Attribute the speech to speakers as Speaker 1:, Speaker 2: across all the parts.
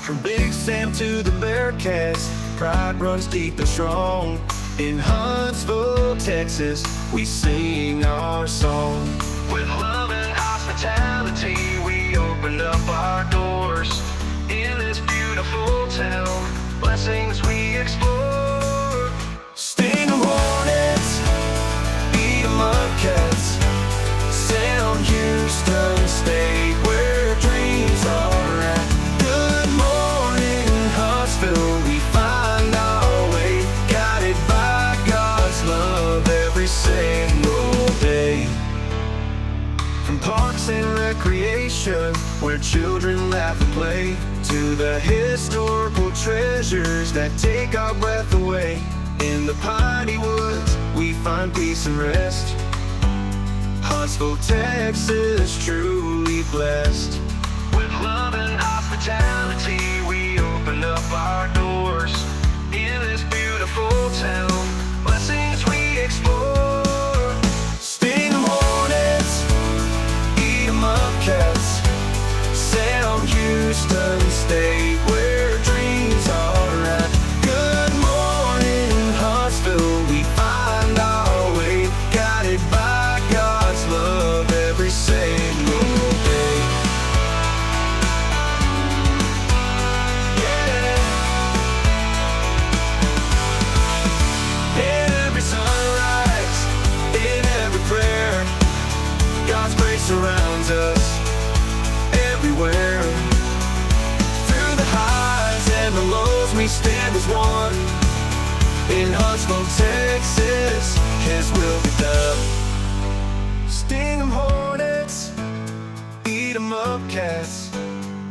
Speaker 1: From Big Sam to the Bearcats, pride runs deep and strong. In Huntsville, Texas, we sing our song. With love and hospitality, we open up our doors. In this beautiful town, blessings we explore. Sting 'em hornets, beat 'em up cats, Sam Houston State, where dreams are at. Good morning, Huntsville, we find our way, guided by God's love every single day. From parks and recreation, where children laugh and play, to the historical treasures that take our breath away. In the piney woods, we find peace and rest. Huntsville, Texas, truly blessed. With love and hospitality, we open up our doors. In this beautiful town, blessings we explore. Sting 'em hornets, eat 'em up cats, Sam Houston State, where dreams are at. Good morning, Huntsville, we find our way, guided by God's love every single day. Yeah. In every sunrise, in every prayer, God's grace surrounds us everywhere. Through the highs and the lows, we stand as one. In Huntsville, Texas, His will be done. Sting 'em hornets, eat 'em up cats,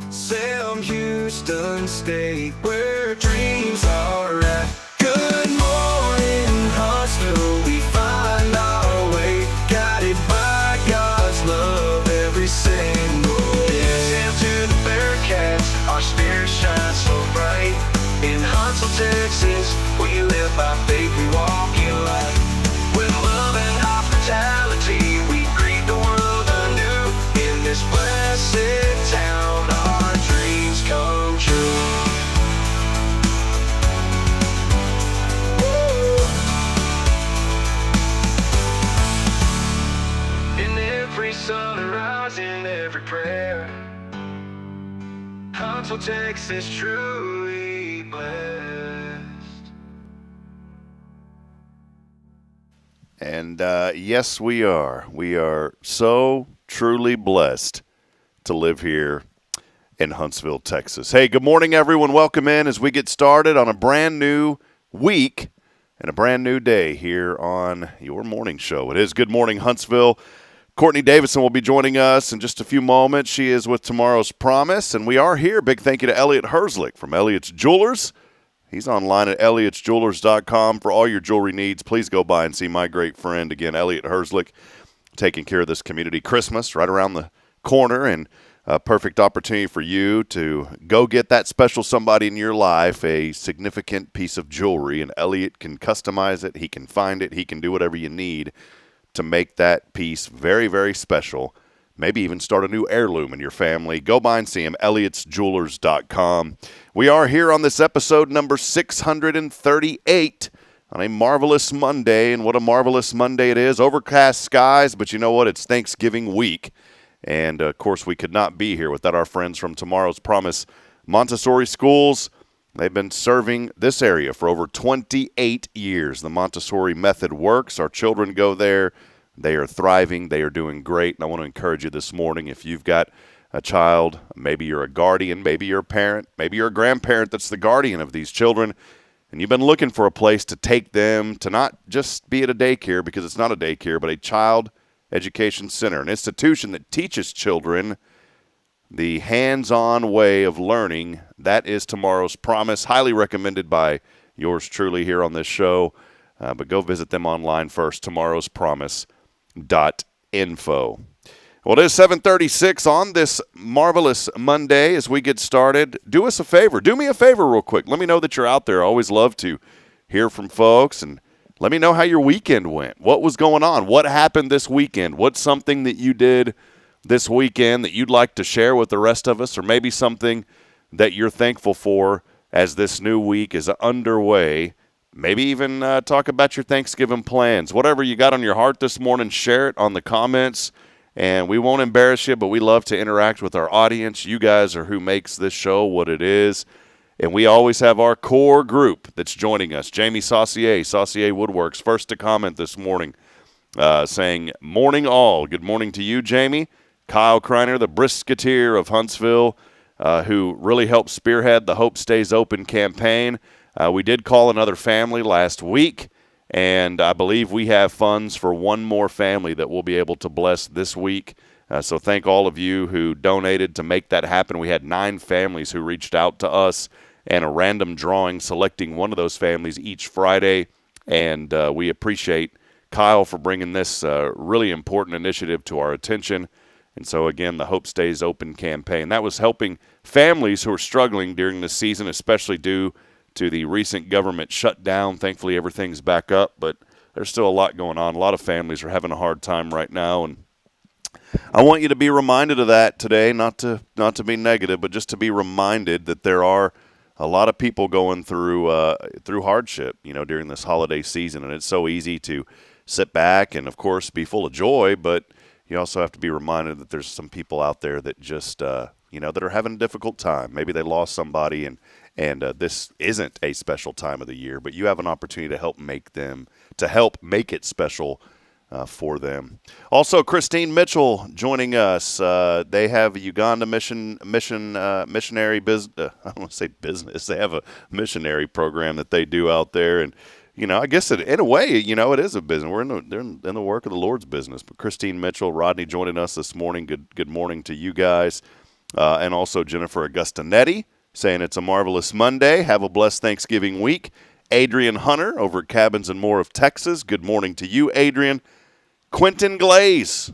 Speaker 1: Sam Houston State, where dreams are at. Good morning, Huntsville, we find our way, guided by God's love every single day. Sam to the Bearcats, our spirit shines so bright. In Huntsville, Texas, we live by faith, we walk in light. With love and hospitality, we greet the world anew. In this blessed town, our dreams come true. Woo. In every sunrise, in every prayer, Huntsville, Texas, truly blessed.
Speaker 2: And yes, we are. We are so truly blessed to live here in Huntsville, Texas. Hey, good morning, everyone. Welcome in as we get started on a brand new week and a brand new day here on your morning show. It is Good Morning Huntsville. Courtney Davison will be joining us in just a few moments. She is with Tomorrow's Promise, and we are here. Big thank you to Elliot Herzlich from Elliot's Jewelers. He's online at elliotsjewelers.com for all your jewelry needs. Please go by and see my great friend, again, Elliot Herzlich, taking care of this community. Christmas right around the corner, and a perfect opportunity for you to go get that special somebody in your life a significant piece of jewelry, and Elliot can customize it. He can find it. He can do whatever you need to make that piece very, very special. Maybe even start a new heirloom in your family. Go by and see him, elliotsjewelers.com. We are here on this episode number 638 on a marvelous Monday, and what a marvelous Monday it is. Overcast skies, but you know what? It's Thanksgiving week, and, of course, we could not be here without our friends from Tomorrow's Promise Montessori Schools. They've been serving this area for over 28 years. The Montessori method works. Our children go there. They are thriving. They are doing great. And I want to encourage you this morning, if you've got a child, maybe you're a guardian, maybe you're a parent, maybe you're a grandparent that's the guardian of these children, and you've been looking for a place to take them to not just be at a daycare, because it's not a daycare, but a child education center, an institution that teaches children the hands-on way of learning. That is Tomorrow's Promise, highly recommended by yours truly here on this show. But go visit them online first, tomorrowspromise.info. Well, it is 7:36 on this marvelous Monday. As we get started, do us a favor. Do me a favor real quick. Let me know that you're out there. I always love to hear from folks, and let me know how your weekend went. What was going on? What happened this weekend? What's something that you did this weekend that you'd like to share with the rest of us, or maybe something that you're thankful for as this new week is underway. Maybe even talk about your Thanksgiving plans. Whatever you got on your heart this morning, share it on the comments. And we won't embarrass you, but we love to interact with our audience. You guys are who makes this show what it is. And we always have our core group that's joining us. Jamie Saucier Woodworks, first to comment this morning, saying, morning all. Good morning to you, Jamie. Kyle Kreiner, the Brisketeer of Huntsville, who really helped spearhead the Hope Stays Open campaign. We did call another family last week, and I believe we have funds for one more family that we'll be able to bless this week. So thank all of you who donated to make that happen. We had 9 families who reached out to us, and a random drawing selecting one of those families each Friday. And we appreciate Kyle for bringing this really important initiative to our attention. And so, again, the Hope Stays Open campaign, that was helping families who are struggling during this season, especially due to the recent government shutdown. Thankfully, everything's back up, but there's still a lot going on. A lot of families are having a hard time right now, and I want you to be reminded of that today, not to be negative, but just to be reminded that there are a lot of people going through hardship, during this holiday season, and it's so easy to sit back and, of course, be full of joy, but you also have to be reminded that there's some people out there that just, that are having a difficult time. Maybe they lost somebody, and this isn't a special time of the year, but you have an opportunity to help make it special for them. Also, Christine Mitchell joining us. They have a Uganda missionary business. I don't want to say business. They have a missionary program that they do out there, and I guess in a way, it is a business. They're in the work of the Lord's business. But Christine Mitchell, Rodney joining us this morning. Good morning to you guys, and also Jennifer Augustinetti saying it's a marvelous Monday. Have a blessed Thanksgiving week. Adrian Hunter over at Cabins and More of Texas. Good morning to you, Adrian. Quentin Glaze,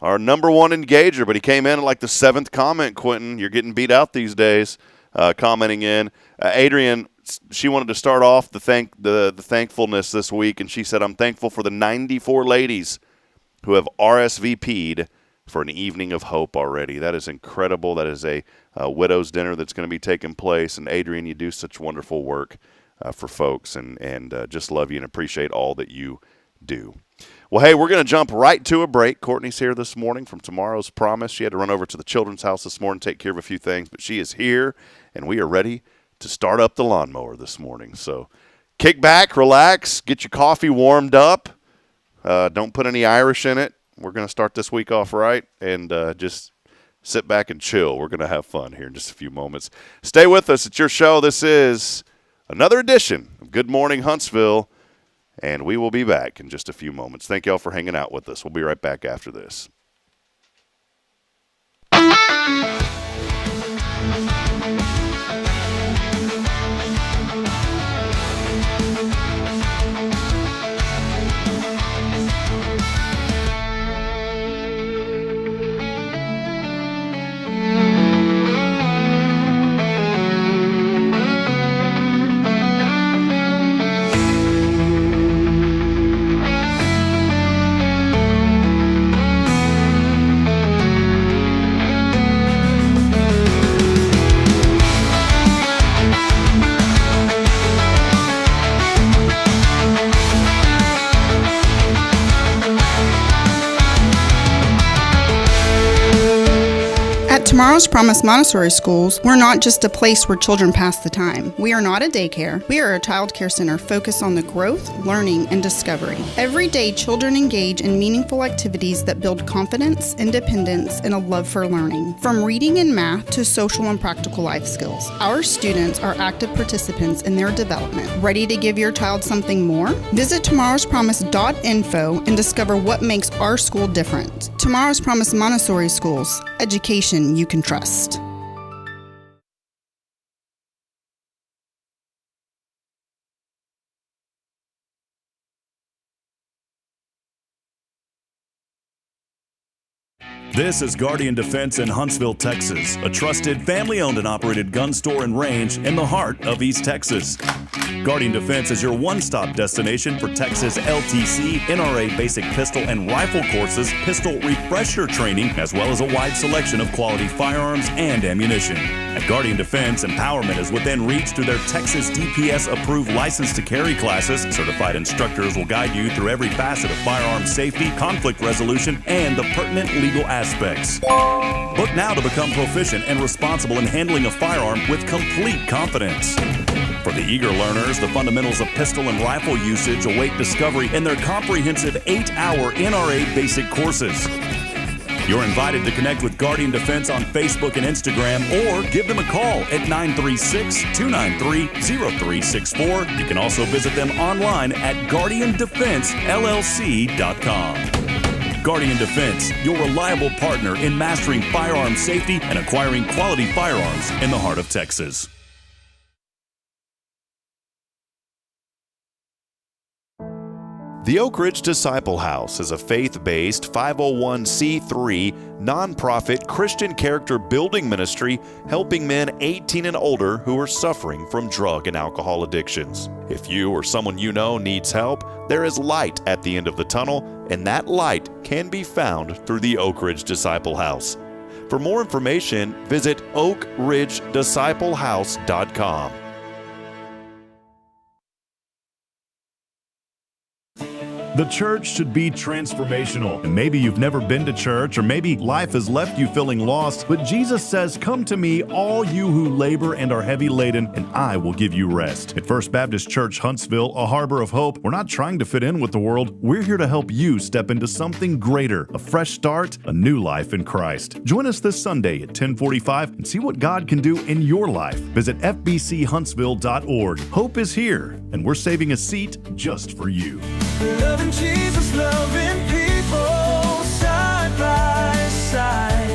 Speaker 2: our number one engager, but he came in at like the 7th comment, Quentin. You're getting beat out these days, commenting in. Adrian, she wanted to start off the thankfulness this week, and she said, I'm thankful for the 94 ladies who have RSVP'd for an evening of hope already. That is incredible. That is a widow's dinner that's going to be taking place. And Adrian, you do such wonderful work for folks, and just love you and appreciate all that you do. Well, hey, we're going to jump right to a break. Courtney's here this morning from Tomorrow's Promise. She had to run over to the children's house this morning, take care of a few things, but she is here, and we are ready to start up the lawnmower this morning. So kick back, relax, get your coffee warmed up. Don't put any Irish in it. We're going to start this week off right, and just sit back and chill. We're going to have fun here in just a few moments. Stay with us. It's your show. This is another edition of Good Morning Huntsville, and we will be back in just a few moments. Thank you all for hanging out with us. We'll be right back after this.
Speaker 3: Tomorrow's Promise Montessori Schools, we're not just a place where children pass the time. We are not a daycare. We are a child care center focused on the growth, learning, and discovery. Every day, children engage in meaningful activities that build confidence, independence, and a love for learning. From reading and math to social and practical life skills, our students are active participants in their development. Ready to give your child something more? Visit tomorrowspromise.info and discover what makes our school different. Tomorrow's Promise Montessori Schools, education you can trust.
Speaker 4: This is Guardian Defense in Huntsville, Texas, a trusted family-owned and operated gun store and range in the heart of East Texas. Guardian Defense is your one-stop destination for Texas LTC, NRA basic pistol and rifle courses, pistol refresher training, as well as a wide selection of quality firearms and ammunition. At Guardian Defense, empowerment is within reach through their Texas DPS-approved license to carry classes. Certified instructors will guide you through every facet of firearm safety, conflict resolution, and the pertinent legal aspects. Book now to become proficient and responsible in handling a firearm with complete confidence. For the eager learners, the fundamentals of pistol and rifle usage await discovery in their comprehensive 8-hour NRA basic courses. You're invited to connect with Guardian Defense on Facebook and Instagram, or give them a call at 936-293-0364. You can also visit them online at guardiandefensellc.com. Guardian Defense, your reliable partner in mastering firearm safety and acquiring quality firearms in the heart of Texas.
Speaker 2: The Oak Ridge Disciple House is a faith-based 501c3 nonprofit Christian character building ministry helping men 18 and older who are suffering from drug and alcohol addictions. If you or someone you know needs help, there is light at the end of the tunnel, and that light can be found through the Oak Ridge Disciple House. For more information, visit oakridgedisciplehouse.com.
Speaker 4: The church should be transformational. And maybe you've never been to church, or maybe life has left you feeling lost, but Jesus says, "Come to me, all you who labor and are heavy laden, and I will give you rest." At First Baptist Church, Huntsville, a harbor of hope, we're not trying to fit in with the world. We're here to help you step into something greater, a fresh start, a new life in Christ. Join us this Sunday at 10:45 and see what God can do in your life. Visit fbchuntsville.org. Hope is here, and we're saving a seat just for you.
Speaker 1: Loving Jesus, loving people side by side.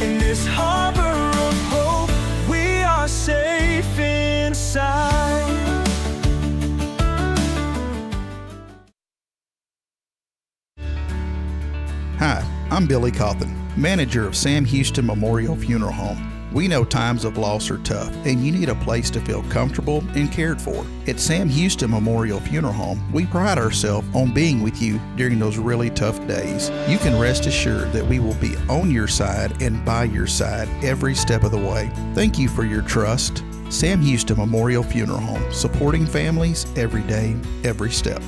Speaker 1: In this harbor of hope, we are safe inside.
Speaker 5: Hi, I'm Billy Cawthon, manager of Sam Houston Memorial Funeral Home. We know times of loss are tough, and you need a place to feel comfortable and cared for. At Sam Houston Memorial Funeral Home, we pride ourselves on being with you during those really tough days. You can rest assured that we will be on your side and by your side every step of the way. Thank you for your trust. Sam Houston Memorial Funeral Home, supporting families every day, every step.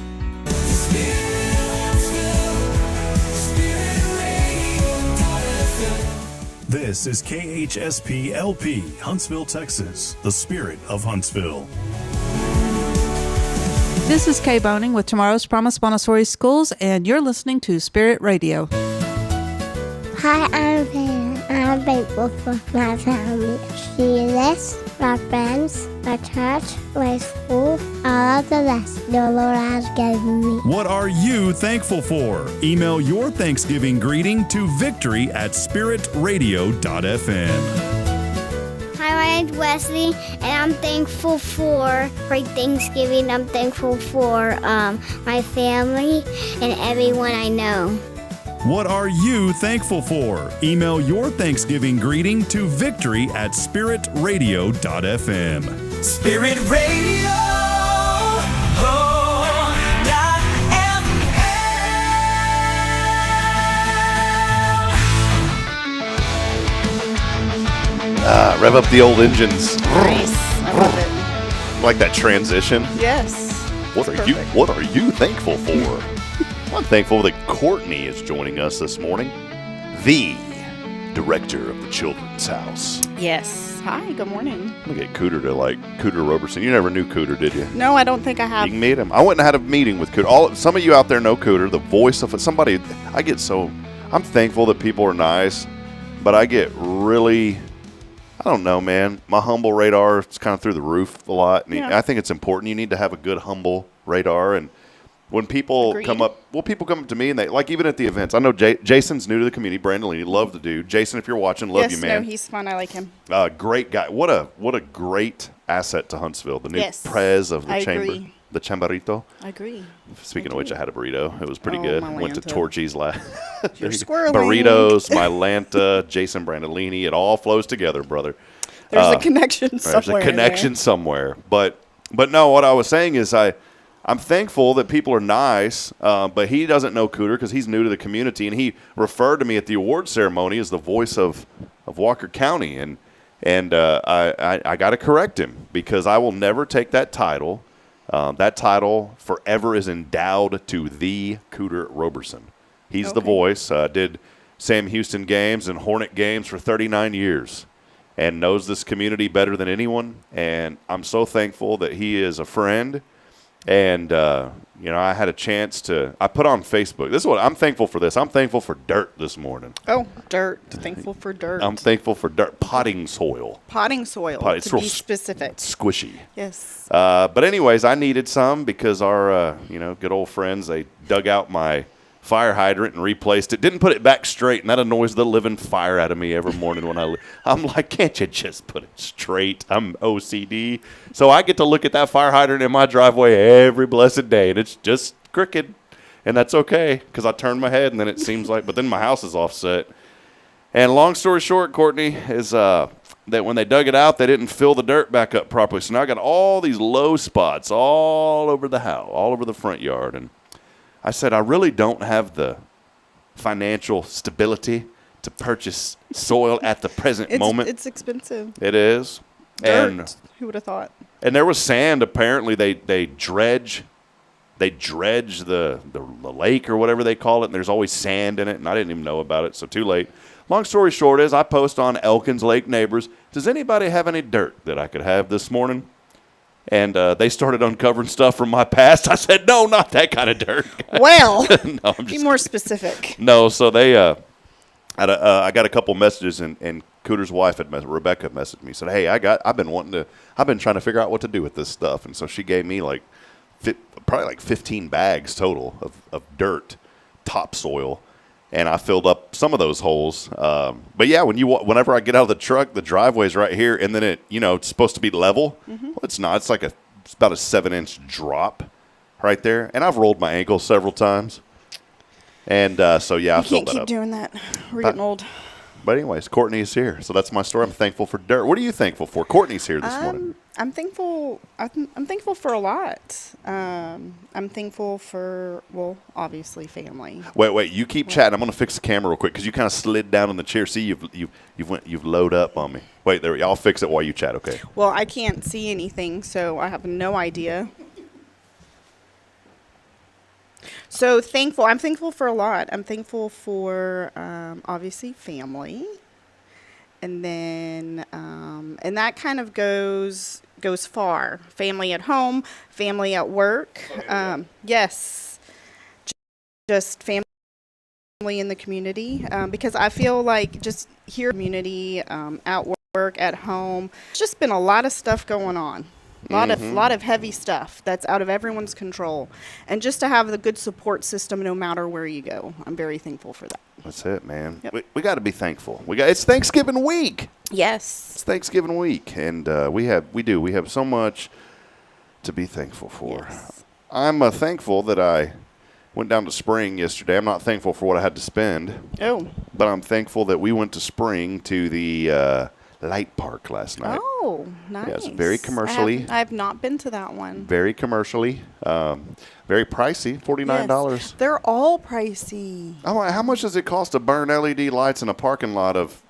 Speaker 4: This is KHSP LP, Huntsville, Texas, the spirit of Huntsville.
Speaker 6: This is Kay Boning with Tomorrow's Promise Montessori Schools, and you're listening to Spirit Radio.
Speaker 7: Hi, I'm Vanna. I'm thankful for my family. Jesus, my friends, my church, my school, all of the blessings the Lord has given me.
Speaker 4: What are you thankful for? Email your Thanksgiving greeting to victory@spiritradio.fm.
Speaker 7: Hi, my name's Wesley, and I'm thankful for Thanksgiving. I'm thankful for my family and everyone I know.
Speaker 4: What are you thankful for? Email your Thanksgiving greeting to victory@spiritradio.fm.
Speaker 1: Spirit Radio.
Speaker 2: Rev up the old engines.
Speaker 3: Nice. I love it.
Speaker 2: Like that transition.
Speaker 3: Yes.
Speaker 2: What are you thankful for? I'm thankful that Courtney is joining us this morning, the director of the Children's House.
Speaker 3: Yes. Hi, good morning.
Speaker 2: Look at Cooter Cooter Roberson. You never knew Cooter, did you?
Speaker 3: No, I don't think I have.
Speaker 2: You can meet him. I went and had a meeting with Cooter. Some of you out there know Cooter, the voice of somebody. I'm thankful that people are nice, but I get really, I don't know, man. My humble radar is kind of through the roof a lot. And
Speaker 3: Yeah.
Speaker 2: I think it's important. You need to have a good humble radar. And when people
Speaker 3: Agreed.
Speaker 2: come up to me and they, like even at the events, I know Jason's new to the community. Brandolini, love the dude. Jason, if you're watching, love
Speaker 3: Yes,
Speaker 2: you, man.
Speaker 3: no, he's fun. I like him.
Speaker 2: Great guy. What a great asset to Huntsville. The new
Speaker 3: Yes.
Speaker 2: prez of the
Speaker 3: I
Speaker 2: chamber.
Speaker 3: agree.
Speaker 2: The Chamberito.
Speaker 3: I agree.
Speaker 2: Speaking of which, I had a burrito. It was pretty
Speaker 3: Oh,
Speaker 2: good.
Speaker 3: my
Speaker 2: Went to
Speaker 3: Lanta.
Speaker 2: Torchy's last.
Speaker 3: You're squirreling.
Speaker 2: Burritos, my Lanta, Jason Brandolini. It all flows together, brother.
Speaker 3: There's a connection somewhere.
Speaker 2: There's a connection somewhere. But But no, what I was saying is I'm thankful that people are nice, but he doesn't know Cooter because he's new to the community, and he referred to me at the award ceremony as the voice of Walker County, and I got to correct him because I will never take that title. That title forever is endowed to the Cooter Roberson. He's the voice. Did Sam Houston games and Hornet games for 39 years. And knows this community better than anyone, and I'm so thankful that he is a friend. And I had a chance to. I put on Facebook. This is what I'm thankful for. I'm thankful for dirt this morning.
Speaker 3: Oh, dirt! Thankful for dirt.
Speaker 2: I'm thankful for dirt, potting soil.
Speaker 3: Potting soil.
Speaker 2: It's
Speaker 3: to
Speaker 2: real
Speaker 3: be specific.
Speaker 2: Squishy.
Speaker 3: Yes.
Speaker 2: But anyways, I needed some because our good old friends, they dug out my fire hydrant and replaced it. Didn't put it back straight, and that annoys the living fire out of me every morning when I'm like, can't you just put it straight? I'm OCD. So I get to look at that fire hydrant in my driveway every blessed day, and it's just crooked, and that's okay because I turn my head, and then it seems like, but then my house is offset. And long story short, Courtney, is that when they dug it out, they didn't fill the dirt back up properly. So now I got all these low spots all over the house, all over the front yard, and I said, I really don't have the financial stability to purchase soil at the present moment.
Speaker 3: It's expensive.
Speaker 2: It is.
Speaker 3: Dirt.
Speaker 2: And
Speaker 3: who would have thought?
Speaker 2: And there was sand. Apparently, they dredge the lake or whatever they call it, and there's always sand in it, and I didn't even know about it, so too late. Long story short is I post on Elkins Lake Neighbors, does anybody have any dirt that I could have this morning? And they started uncovering stuff from my past. I said, no, not that kind of dirt.
Speaker 3: Well,
Speaker 2: no,
Speaker 3: be more specific.
Speaker 2: No, so they I got a couple messages, and Cooter's wife Rebecca messaged me, said, hey, I've been trying to figure out what to do with this stuff. And so she gave me probably like 15 bags total of dirt, topsoil. And I filled up some of those holes. But yeah, whenever I get out of the truck, the driveway's right here, and then it's supposed to be level. Mm-hmm. Well, it's not. It's about a 7-inch drop right there. And I've rolled my ankle several times. And so yeah, I filled that up.
Speaker 3: You can't keep doing that. We're getting old.
Speaker 2: But anyways, Courtney is here, so that's my story. I'm thankful for dirt. What are you thankful for? Courtney's here this morning.
Speaker 3: I'm thankful. I'm thankful for a lot. I'm thankful for, well, obviously family.
Speaker 2: Wait. You keep chatting. I'm gonna fix the camera real quick because you kind of slid down in the chair. See, you've load up on me. Wait, there. I'll fix it while you chat. Okay.
Speaker 3: Well, I can't see anything, so I have no idea. So thankful. I'm thankful for a lot. I'm thankful for obviously family, and then and that kind of goes far. Family at home, family at work. Yes, just family in the community, because I feel like just here community, at work, at home. It's just been a lot of stuff going on. Lot of heavy stuff that's out of everyone's control, and just to have the good support system no matter where you go, I'm very thankful for that.
Speaker 2: That's it, man.
Speaker 3: Yep.
Speaker 2: We got to be thankful. It's Thanksgiving week.
Speaker 3: Yes,
Speaker 2: it's Thanksgiving week, and we have so much to be thankful for. Yes. I'm thankful that I went down to Spring yesterday. I'm not thankful for what I had to spend.
Speaker 3: Oh,
Speaker 2: but I'm thankful that we went to Spring to the Light Park last night.
Speaker 3: Oh, nice.
Speaker 2: Yes, very commercially.
Speaker 3: I have not been to that one.
Speaker 2: Very commercially. Very pricey, $49.
Speaker 3: Yes, they're all pricey.
Speaker 2: How much does it cost to burn LED lights in a parking lot of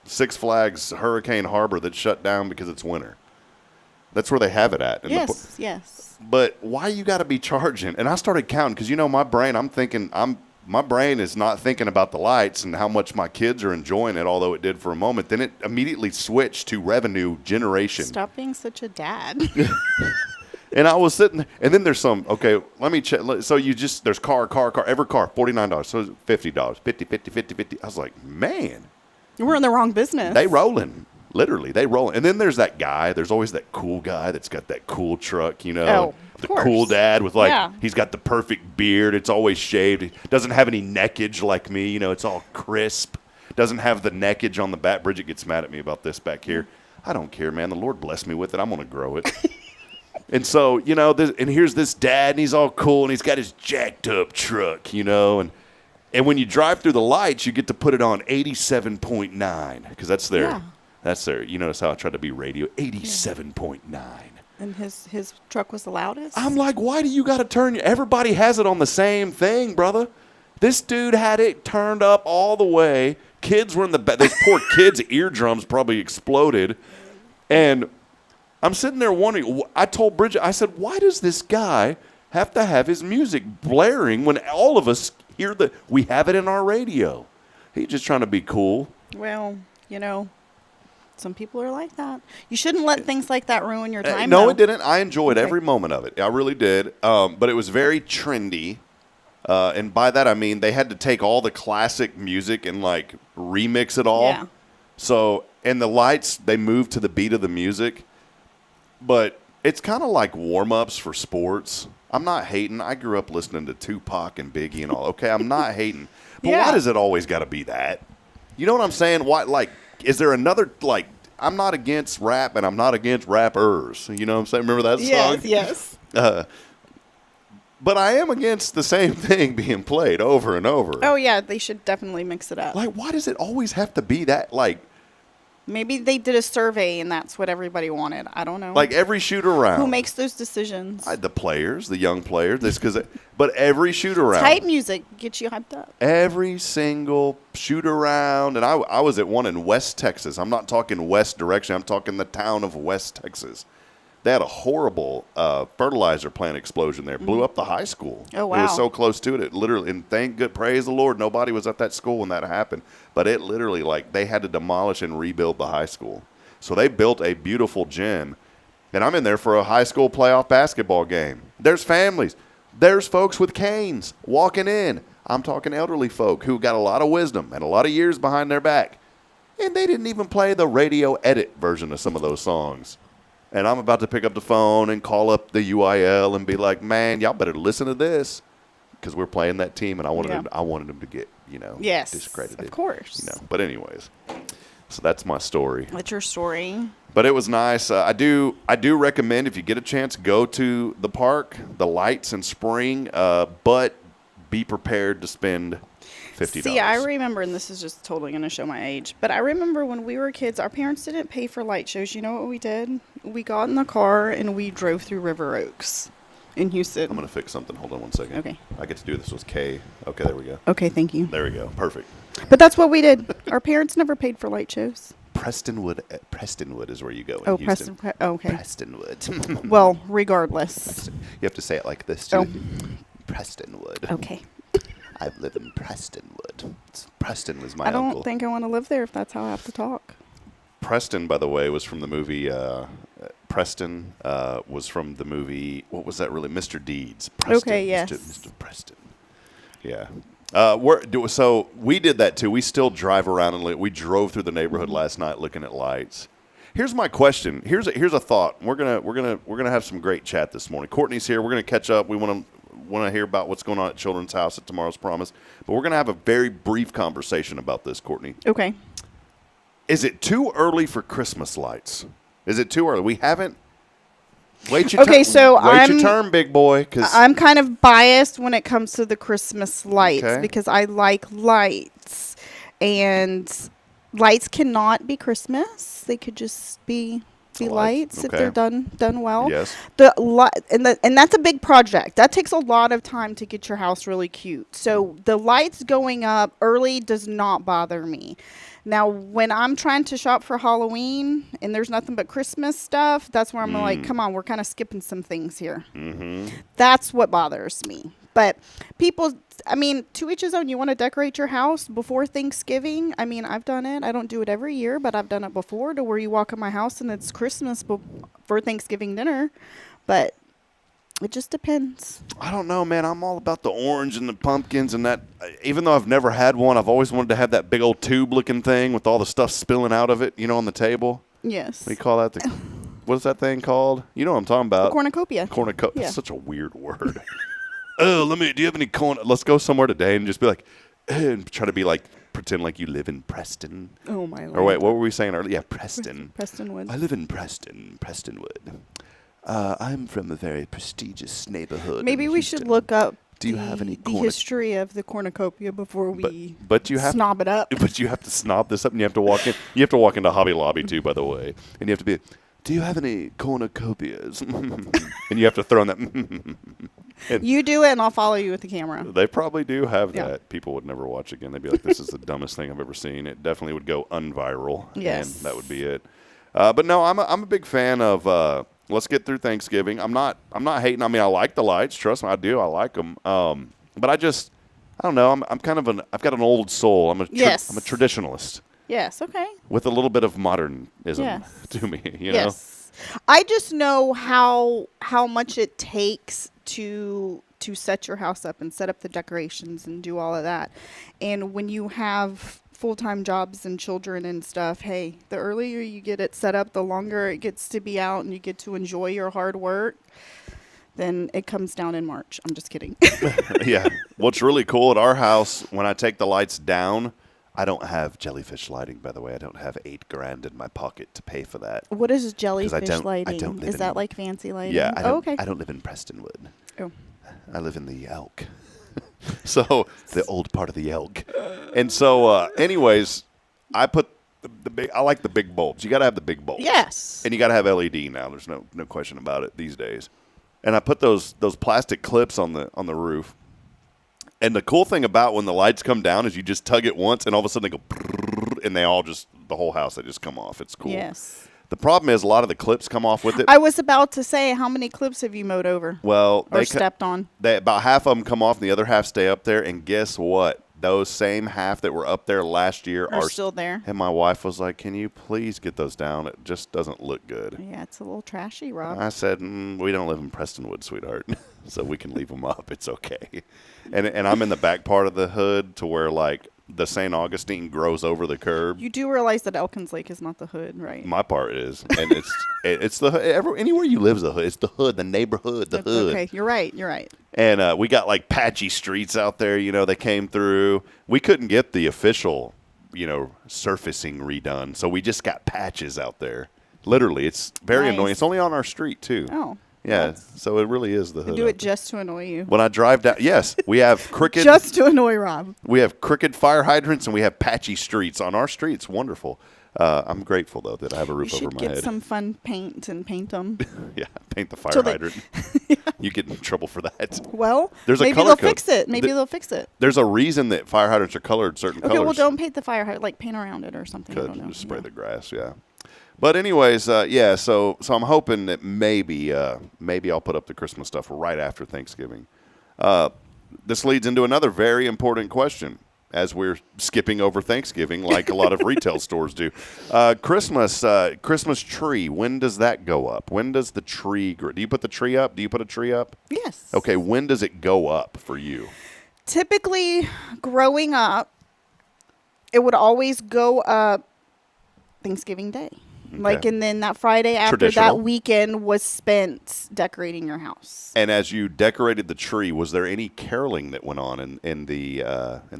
Speaker 2: Six Flags Hurricane Harbor that's shut down because it's winter? That's where they have it at.
Speaker 3: Yes.
Speaker 2: But why you got to be charging? And I started counting because, my brain, my brain is not thinking about the lights and how much my kids are enjoying it, although it did for a moment. Then it immediately switched to revenue generation.
Speaker 3: Stop being such a dad.
Speaker 2: And I was sitting there, and then there's okay, let me check. So there's car, every car, $49. So $50, 50. I was like, man.
Speaker 3: We're in the wrong business.
Speaker 2: They rolling. Literally, they rolling. And then there's that guy. There's always that cool guy that's got that cool truck,
Speaker 3: Oh.
Speaker 2: The cool dad with he's got the perfect beard. It's always shaved. He doesn't have any neckage like me. It's all crisp. Doesn't have the neckage on the back. Bridget gets mad at me about this back here. I don't care, man. The Lord blessed me with it. I'm going to grow it. And so, and here's this dad, and he's all cool, and he's got his jacked up truck, and when you drive through the lights, you get to put it on 87.9 because that's their, you notice how I tried to be radio, 87.9.
Speaker 3: And his truck was the loudest?
Speaker 2: I'm like, why do you got to turn? Everybody has it on the same thing, brother. This dude had it turned up all the way. Kids were in the back. Those poor kids' eardrums probably exploded. And I'm sitting there wondering, I told Bridget, I said, why does this guy have to have his music blaring when all of us hear that we have it in our radio? He's just trying to be cool.
Speaker 3: Well, some people are like that. You shouldn't let things like that ruin your time.
Speaker 2: No,
Speaker 3: though.
Speaker 2: it didn't. I enjoyed every moment of it. I really did. But it was very trendy. And by that, I mean they had to take all the classic music and, like, remix it all.
Speaker 3: Yeah.
Speaker 2: So, and the lights, they moved to the beat of the music. But it's kind of like warm-ups for sports. I'm not hating. I grew up listening to Tupac and Biggie and all. Okay, I'm not hating. But why does it always got to be that? You know what I'm saying? Why, like, is there another, like, I'm not against rap and I'm not against rappers. You know what I'm saying? Remember that song?
Speaker 3: Yes.
Speaker 2: But I am against the same thing being played over and over.
Speaker 3: Oh, yeah, they should definitely mix it up.
Speaker 2: Like, why does it always have to be that, like...
Speaker 3: Maybe they did a survey and that's what everybody wanted. I don't know.
Speaker 2: Like every shoot around.
Speaker 3: Who makes those decisions?
Speaker 2: The players, the young players. But every shoot around.
Speaker 3: Hype music gets you hyped up.
Speaker 2: Every single shoot around. And I was at one in West Texas. I'm not talking west direction. I'm talking the town of West Texas. They had a horrible fertilizer plant explosion there. Blew up the high school.
Speaker 3: Oh, wow.
Speaker 2: It was so close to it. It literally, and praise the Lord, nobody was at that school when that happened. But it literally, like, they had to demolish and rebuild the high school. So they built a beautiful gym. And I'm in there for a high school playoff basketball game. There's families. There's folks with canes walking in. I'm talking elderly folk who got a lot of wisdom and a lot of years behind their back. And they didn't even play the radio edit version of some of those songs. And I'm about to pick up the phone and call up the UIL and be like, man, y'all better listen to this. Because we're playing that team, and I wanted them to get, discredited.
Speaker 3: Of course.
Speaker 2: But anyways, so that's my story.
Speaker 3: That's your story.
Speaker 2: But it was nice. I do recommend, if you get a chance, go to the park, the lights in spring, but be prepared to spend $50.
Speaker 3: See, I remember, and this is just totally going to show my age, but I remember when we were kids, our parents didn't pay for light shows. You know what we did? We got in the car and we drove through River Oaks in Houston.
Speaker 2: I'm going to fix something. Hold on one second.
Speaker 3: Okay.
Speaker 2: I get to do this with Kaye. Okay, there we go.
Speaker 3: Okay, thank you.
Speaker 2: There we go. Perfect.
Speaker 3: But that's what we did. Our parents never paid for light shows.
Speaker 2: Prestonwood is where you go in
Speaker 3: Oh,
Speaker 2: Houston.
Speaker 3: Okay.
Speaker 2: Prestonwood.
Speaker 3: Well, regardless.
Speaker 2: You have to say it like this, too.
Speaker 3: Oh.
Speaker 2: Prestonwood.
Speaker 3: Okay.
Speaker 2: I live in Prestonwood. Preston was my
Speaker 3: I don't
Speaker 2: uncle.
Speaker 3: think I want to live there if that's how I have to talk.
Speaker 2: Preston, by the way, was from the movie. Preston was from the movie. What was that really? Mr. Deeds. Preston,
Speaker 3: Okay, yes.
Speaker 2: Mr. Preston. Yeah. So we did that too. We still drive around and we drove through the neighborhood last night looking at lights. Here's my question. Here's a thought. We're gonna have some great chat this morning. Courtney's here. We're gonna catch up. We want to hear about what's going on at Children's House at Tomorrow's Promise. But we're going to have a very brief conversation about this, Courtney.
Speaker 3: Okay.
Speaker 2: Is it too early for Christmas lights? Is it too early? We haven't. Wait your your turn, big boy. 'Cause
Speaker 3: I'm kind of biased when it comes to the Christmas lights because I like lights. And lights cannot be Christmas. They could just be lights if they're done well.
Speaker 2: Yes.
Speaker 3: And that's a big project. That takes a lot of time to get your house really cute. So the lights going up early does not bother me. Now, when I'm trying to shop for Halloween and there's nothing but Christmas stuff, that's where I'm like, come on, we're kind of skipping some things here. Mm-hmm. That's what bothers me. But people, I mean, to each his own. You want to decorate your house before Thanksgiving? I mean, I've done it. I don't do it every year, but I've done it before to where you walk in my house and it's Christmas for Thanksgiving dinner. But it just depends.
Speaker 2: I don't know, man. I'm all about the orange and the pumpkins and that. Even though I've never had one, I've always wanted to have that big old tube-looking thing with all the stuff spilling out of it, on the table.
Speaker 3: Yes.
Speaker 2: What do you call that? What is that thing called? You know what I'm talking about.
Speaker 3: The cornucopia.
Speaker 2: Cornucopia. Yeah. Such a weird word. Do you have any corn? Let's go somewhere today and just be like, and try to be like, pretend like you live in Preston.
Speaker 3: Oh, my Lord.
Speaker 2: Or wait, what were we saying earlier? Yeah, Preston.
Speaker 3: Prestonwood.
Speaker 2: I live in Prestonwood. I'm from a very prestigious neighborhood.
Speaker 3: Maybe we should look up
Speaker 2: Do you have any
Speaker 3: the history of the cornucopia before we snob it up.
Speaker 2: But you have to snob this up, and you have to walk in. You have to walk into Hobby Lobby too, by the way, and you have to be. do you have any cornucopias? And you have to throw in that.
Speaker 3: You do it, and I'll follow you with the camera.
Speaker 2: They probably do have
Speaker 3: Yeah.
Speaker 2: that. People would never watch again. They'd be like, this is the dumbest thing I've ever seen. It definitely would go unviral.
Speaker 3: Yes.
Speaker 2: And that would be it. But no, I'm a big fan of let's get through Thanksgiving. I'm not hating. I mean, I like the lights. Trust me, I do. I like them. But I don't know. I'm kind of I've got an old soul. I'm a traditionalist.
Speaker 3: Yes, okay.
Speaker 2: With a little bit of modernism
Speaker 3: Yes.
Speaker 2: to me, you know?
Speaker 3: Yes. I just know how much it takes to set your house up and set up the decorations and do all of that. And when you have full-time jobs and children and stuff, hey, the earlier you get it set up, the longer it gets to be out and you get to enjoy your hard work. Then it comes down in March. I'm just kidding.
Speaker 2: Yeah. What's really cool at our house, when I take the lights down, I don't have jellyfish lighting, by the way. I don't have $8,000 in my pocket to pay for that.
Speaker 3: What is jellyfish
Speaker 2: I
Speaker 3: lighting?
Speaker 2: don't live
Speaker 3: Is
Speaker 2: in-
Speaker 3: that like fancy lighting?
Speaker 2: Yeah,
Speaker 3: okay.
Speaker 2: I don't live in Prestonwood.
Speaker 3: Oh.
Speaker 2: I live in the Elk. So, the old part of the Elk. And so, anyways, I put the big, I like the big bulbs. You got to have the big bulbs.
Speaker 3: Yes.
Speaker 2: And you got to have LED now. There's no question about it these days. And I put those plastic clips on the roof. And the cool thing about when the lights come down is you just tug it once, and all of a sudden they go, and they all just, the whole house, they just come off. It's cool.
Speaker 3: Yes.
Speaker 2: The problem is a lot of the clips come off with it.
Speaker 3: I was about to say, how many clips have you mowed over?
Speaker 2: Well,
Speaker 3: or stepped on?
Speaker 2: About half of them come off, and the other half stay up there. And guess what? Those same half that were up there last year
Speaker 3: Are still there.
Speaker 2: And my wife was like, "Can you please get those down? It just doesn't look good."
Speaker 3: Yeah, it's a little trashy, Rob.
Speaker 2: I said, "We don't live in Prestonwood, sweetheart, so we can leave them up. It's okay." And I'm in the back part of the hood to where like the St. Augustine grows over the curb.
Speaker 3: You do realize that Elkins Lake is not the hood, right?
Speaker 2: My part is, and it's the anywhere you live is the hood. It's the hood, the neighborhood, the hood.
Speaker 3: Okay, you're right. You're right.
Speaker 2: And we got like patchy streets out there. You know, they came through. We couldn't get the official, surfacing redone, so we just got patches out there. Literally, it's very
Speaker 3: Nice.
Speaker 2: annoying. It's only on our street too.
Speaker 3: Oh.
Speaker 2: Yeah, so it really is the hood.
Speaker 3: Do
Speaker 2: out
Speaker 3: it just to annoy you.
Speaker 2: when I drive down. Yes, we have crooked.
Speaker 3: Just to annoy Rob.
Speaker 2: We have crooked fire hydrants and we have patchy streets on our streets. Wonderful. I'm grateful though that I have a
Speaker 3: You
Speaker 2: roof over
Speaker 3: should
Speaker 2: my
Speaker 3: get
Speaker 2: head.
Speaker 3: some fun paint and paint them.
Speaker 2: Yeah, paint the fire
Speaker 3: Till they-
Speaker 2: hydrant. You get in trouble for that.
Speaker 3: Well,
Speaker 2: There's a
Speaker 3: maybe
Speaker 2: color
Speaker 3: they'll
Speaker 2: code.
Speaker 3: fix it. Maybe they'll fix it.
Speaker 2: There's a reason that fire hydrants are colored certain
Speaker 3: Okay,
Speaker 2: colors.
Speaker 3: well, don't paint the fire hydrant. Like paint around it or something. I
Speaker 2: Could
Speaker 3: don't know.
Speaker 2: just spray
Speaker 3: Yeah.
Speaker 2: the grass, yeah. But anyways, yeah. So I'm hoping that maybe I'll put up the Christmas stuff right after Thanksgiving. This leads into another very important question as we're skipping over Thanksgiving, like a lot of retail stores do. Christmas tree. When does that go up? When does the tree grow? Do you put the tree up? Do you put a tree up?
Speaker 3: Yes.
Speaker 2: Okay. When does it go up for you?
Speaker 3: Typically, growing up, it would always go up Thanksgiving Day. Like, and then that Friday after
Speaker 2: Traditional.
Speaker 3: that weekend was spent decorating your house.
Speaker 2: And as you decorated the tree, was there any caroling that went on in the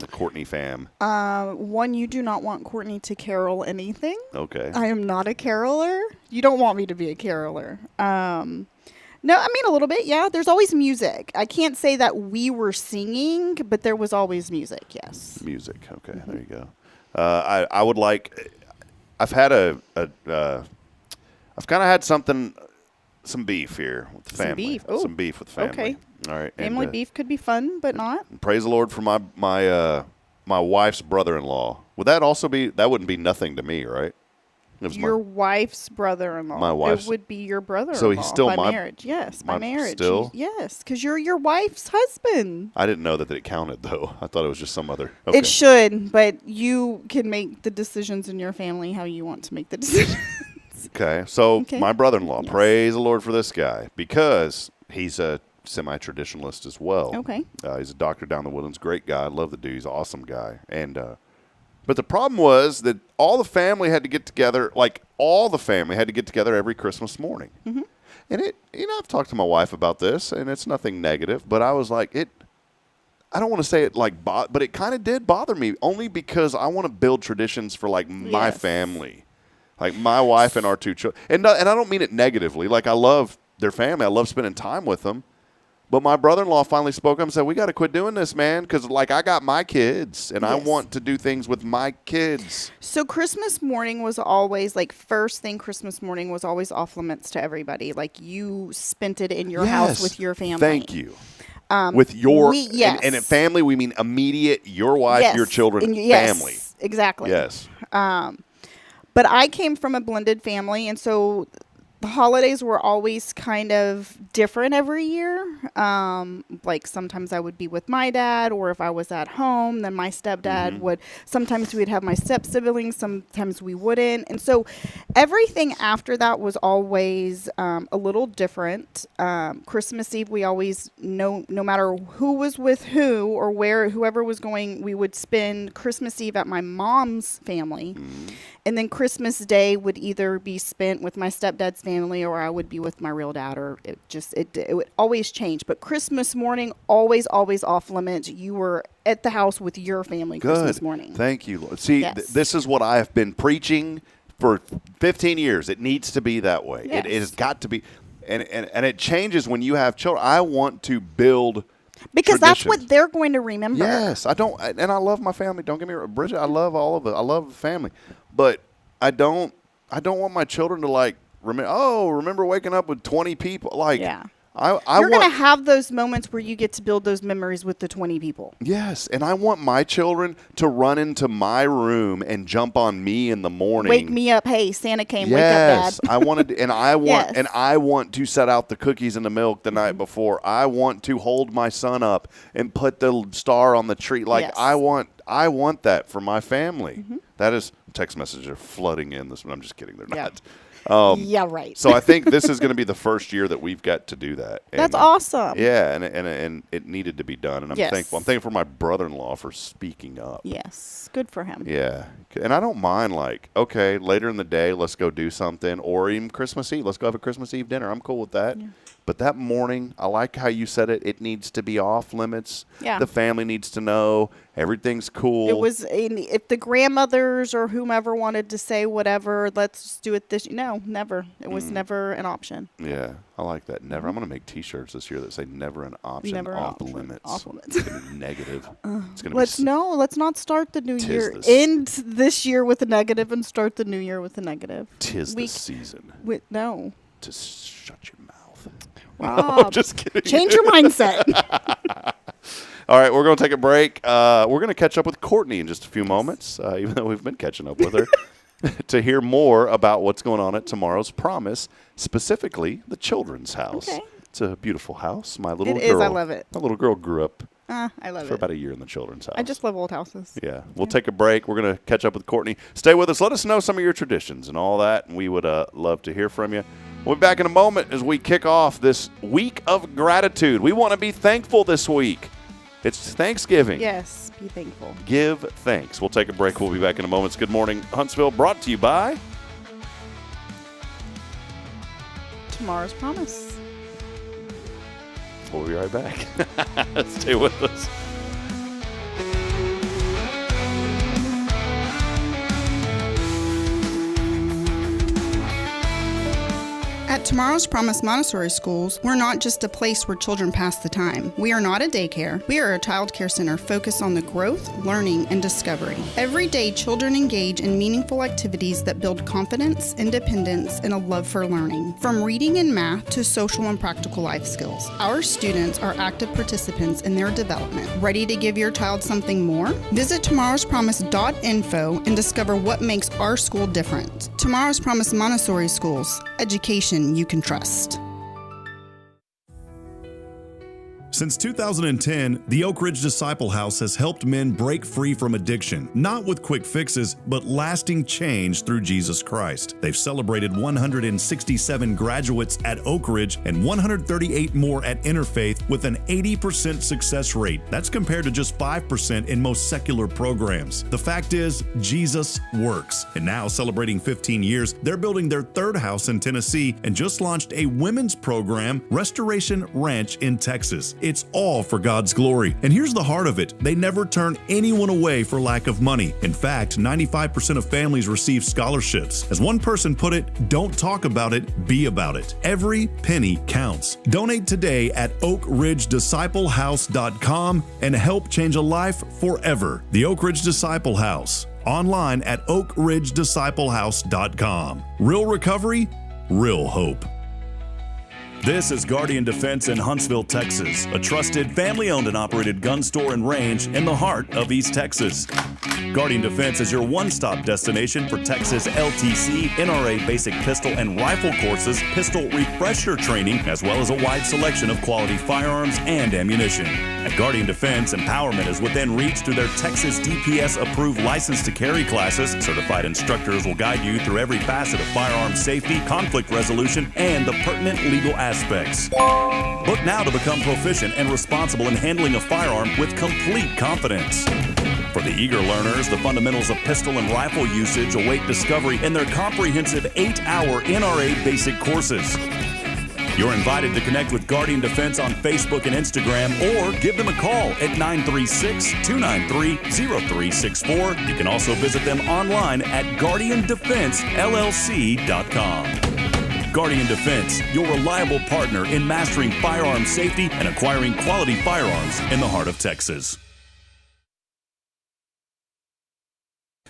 Speaker 2: Courtney fam?
Speaker 3: One, you do not want Courtney to carol anything.
Speaker 2: Okay.
Speaker 3: I am not a caroler. You don't want me to be a caroler. No, I mean a little bit, yeah. There's always music. I can't say that we were singing, but there was always music, yes.
Speaker 2: Music. Okay, there you go. I would like. I've had I've kind of had some beef here with the
Speaker 3: Some
Speaker 2: family.
Speaker 3: beef. Ooh.
Speaker 2: Some beef with the family.
Speaker 3: Okay.
Speaker 2: All right.
Speaker 3: Family
Speaker 2: and,
Speaker 3: beef could be fun, but not.
Speaker 2: Praise the Lord for my wife's brother-in-law. Would that also be? That wouldn't be nothing to me, right? It was
Speaker 3: Your wife's brother-in-law.
Speaker 2: My wife's-
Speaker 3: It would be your brother-in-law.
Speaker 2: So he's still
Speaker 3: by
Speaker 2: my-
Speaker 3: marriage. Yes, by
Speaker 2: my-
Speaker 3: marriage.
Speaker 2: still?
Speaker 3: Yes, because you're your wife's husband.
Speaker 2: I didn't know that it counted though. I thought it was just some other. Okay.
Speaker 3: It should, but you can make the decisions in your family how you want to make the decisions.
Speaker 2: Okay, so
Speaker 3: Okay.
Speaker 2: my brother-in-law,
Speaker 3: Yes.
Speaker 2: praise the Lord for this guy, because he's a semi-traditionalist as well.
Speaker 3: Okay.
Speaker 2: He's a doctor down the Woodlands, great guy. I love the dude. He's an awesome guy. And but the problem was that all the family had to get together, every Christmas morning. Mm-hmm. And I've talked to my wife about this, and it's nothing negative, but I was like, I don't want to say it but it kind of did bother me, only because I want to build traditions for like my
Speaker 3: Yes.
Speaker 2: family. Like my wife and our two children. And I don't mean it negatively. Like I love their family. I love spending time with them. But my brother-in-law finally spoke up and said, we got to quit doing this, man, because, like, I got my kids, and I want to do things with my kids.
Speaker 3: So Christmas morning was always, like, first thing Christmas morning was always off limits to everybody. Like, you spent it in your house with your family.
Speaker 2: Thank you. With your,
Speaker 3: yes.
Speaker 2: and in family, we mean immediate, your wife, your children, family.
Speaker 3: Exactly.
Speaker 2: Yes.
Speaker 3: But I came from a blended family, and so the holidays were always kind of different every year. Like sometimes I would be with my dad, or if I was at home, then my stepdad would. Sometimes we'd have my step siblings, sometimes we wouldn't. And so everything after that was always a little different. Christmas Eve, we always, no matter who was with who or whoever was going, we would spend Christmas Eve at my mom's family. And then Christmas Day would either be spent with my stepdad's family, or I would be with my real dad, or it would always change. But Christmas morning, always off limits. You were at the house with your family.
Speaker 2: Good.
Speaker 3: Christmas morning.
Speaker 2: Thank you, Lord. See, this is what I have been preaching for 15 years. It needs to be that way.
Speaker 3: Yes.
Speaker 2: It has got to be. And it changes when you have children. I want to build
Speaker 3: because that's
Speaker 2: traditions.
Speaker 3: what they're going to remember.
Speaker 2: Yes, I love my family. Don't get me wrong, Bridget. I love all of it. I love the family, but I don't want my children to like remember waking up with 20 people. Like, you're going to have
Speaker 3: those moments where you get to build those memories with the 20 people.
Speaker 2: Yes, and I want my children to run into my room and jump on me in the morning.
Speaker 3: Wake me up. Hey, Santa came.
Speaker 2: Yes,
Speaker 3: wake up, Dad.
Speaker 2: I wanted, and I want to set out the cookies and the milk the night before. I want to hold my son up and put the star on the tree. Like, I want that for my family. That is, text messages are flooding in. This one, I'm just kidding. They're not.
Speaker 3: Right.
Speaker 2: So I think this is going to be the first year that we've got to do that. And,
Speaker 3: that's awesome.
Speaker 2: Yeah, and it needed to be done, and I'm thankful. I'm thankful for my brother-in-law for speaking up.
Speaker 3: Yes, good for him.
Speaker 2: Yeah, and I don't mind, like, okay, later in the day, let's go do something, or even Christmas Eve. Let's go have a Christmas Eve dinner. I'm cool with that. Yeah. But that morning, I like how you said it. It needs to be off limits. Yeah. The family needs to know everything's cool.
Speaker 3: It was if the grandmothers or whomever wanted to say whatever, let's just do it this. No, never. It was never an option.
Speaker 2: Yeah, I like that. Never. I'm going to make T-shirts this year that say "Never an option."
Speaker 3: Never
Speaker 2: off
Speaker 3: option.
Speaker 2: Limits.
Speaker 3: Off limits.
Speaker 2: It's going to be negative. It's going to
Speaker 3: let's not start the new year. End this year with a negative and start the new year with a negative.
Speaker 2: Tis the season.
Speaker 3: No.
Speaker 2: To shut your mouth.
Speaker 3: Rob,
Speaker 2: just kidding.
Speaker 3: Change your mindset.
Speaker 2: All right, we're going to take a break. We're going to catch up with Courtney in just a few moments, even though we've been catching up with her, to hear more about what's going on at Tomorrow's Promise, specifically the Children's House. Okay. It's a beautiful house. My little girl.
Speaker 3: I love it.
Speaker 2: My little girl grew up
Speaker 3: I love it.
Speaker 2: For about a year in the Children's House.
Speaker 3: I just love old houses.
Speaker 2: Yeah. We'll take a break. We're going to catch up with Courtney. Stay with us. Let us know some of your traditions and all that, and we would love to hear from you. We'll be back in a moment as we kick off this week of gratitude. We want to be thankful this week. It's Thanksgiving.
Speaker 3: Yes, be thankful.
Speaker 2: Give thanks. We'll take a break. We'll be back in a moment. Good Morning Huntsville, brought to you by
Speaker 3: Tomorrow's Promise.
Speaker 2: We'll be right back. Stay with us.
Speaker 3: At Tomorrow's Promise Montessori Schools, we're not just a place where children pass the time. We are not a daycare. We are a child care center focused on the growth, learning, and discovery. Every day, children engage in meaningful activities that build confidence, independence, and a love for learning. From reading and math to social and practical life skills, our students are active participants in their development. Ready to give your child something more? Visit tomorrowspromise.info and discover what makes our school different. Tomorrow's Promise Montessori Schools. Education you can trust.
Speaker 4: Since 2010, the Oak Ridge Disciple House has helped men break free from addiction, not with quick fixes, but lasting change through Jesus Christ. They've celebrated 167 graduates at Oak Ridge and 138 more at Interfaith with an 80% success rate. That's compared to just 5% in most secular programs. The fact is, Jesus works. And now, celebrating 15 years, they're building their third house in Tennessee and just launched a women's program, Restoration Ranch in Texas. it's all for God's glory. And here's the heart of it. They never turn anyone away for lack of money. In fact, 95% of families receive scholarships. As one person put it, don't talk about it, be about it. Every penny counts. Donate today at oakridgedisciplehouse.com and help change a life forever. The Oak Ridge Disciple House. Online at oakridgedisciplehouse.com. Real recovery, real hope. This is Guardian Defense in Huntsville, Texas, a trusted family-owned and operated gun store and range in the heart of East Texas. Guardian Defense is your one-stop destination for Texas LTC, NRA basic pistol and rifle courses, pistol refresher training, as well as a wide selection of quality firearms and ammunition. At Guardian Defense, empowerment is within reach through their Texas DPS-approved license to carry classes. Certified instructors will guide you through every facet of firearm safety, conflict resolution, and the pertinent legal aspects. Book now to become proficient and responsible in handling a firearm with complete confidence. For the eager learners, the fundamentals of pistol and rifle usage await discovery in their comprehensive 8-hour NRA basic courses. You're invited to connect with Guardian Defense on Facebook and Instagram or give them a call at 936-293-0364. You can also visit them online at guardiandefensellc.com. Guardian Defense, your reliable partner in mastering firearm safety and acquiring quality firearms in the heart of Texas.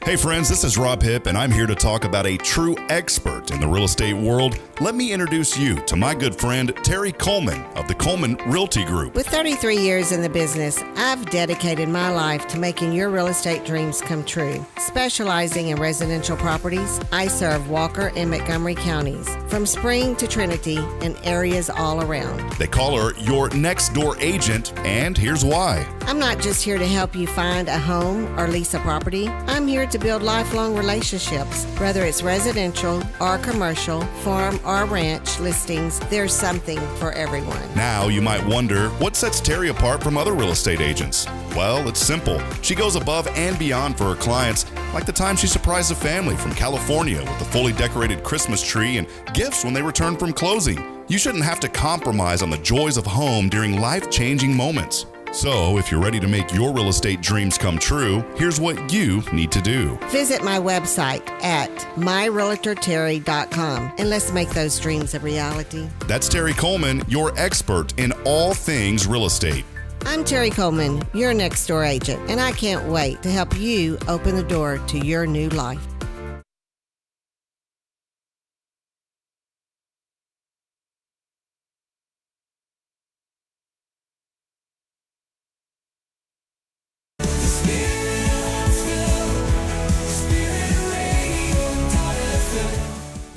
Speaker 8: Hey friends, this is Rob Hipp, and I'm here to talk about a true expert in the real estate world. Let me introduce you to my good friend, Terry Coleman of the Coleman Realty Group.
Speaker 9: With 33 years in the business, I've dedicated my life to making your real estate dreams come true. Specializing in residential properties, I serve Walker and Montgomery counties, from Spring to Trinity and areas all around.
Speaker 8: They call her your next door agent, and here's why.
Speaker 9: I'm not just here to help you find a home or lease a property. I'm here to build lifelong relationships. Whether it's residential or commercial, farm or ranch listings, there's something for everyone.
Speaker 8: Now you might wonder, what sets Terry apart from other real estate agents? Well, it's simple. She goes above and beyond for her clients, like the time she surprised a family from California with a fully decorated Christmas tree and gifts when they returned from closing. You shouldn't have to compromise on the joys of home during life-changing moments. So, if you're ready to make your real estate dreams come true, here's what you need to do.
Speaker 9: Visit my website at myrealtorterry.com and let's make those dreams a reality.
Speaker 8: That's Terry Coleman, your expert in all things real estate.
Speaker 9: I'm Terry Coleman, your next door agent, and I can't wait to help you open the door to your new life.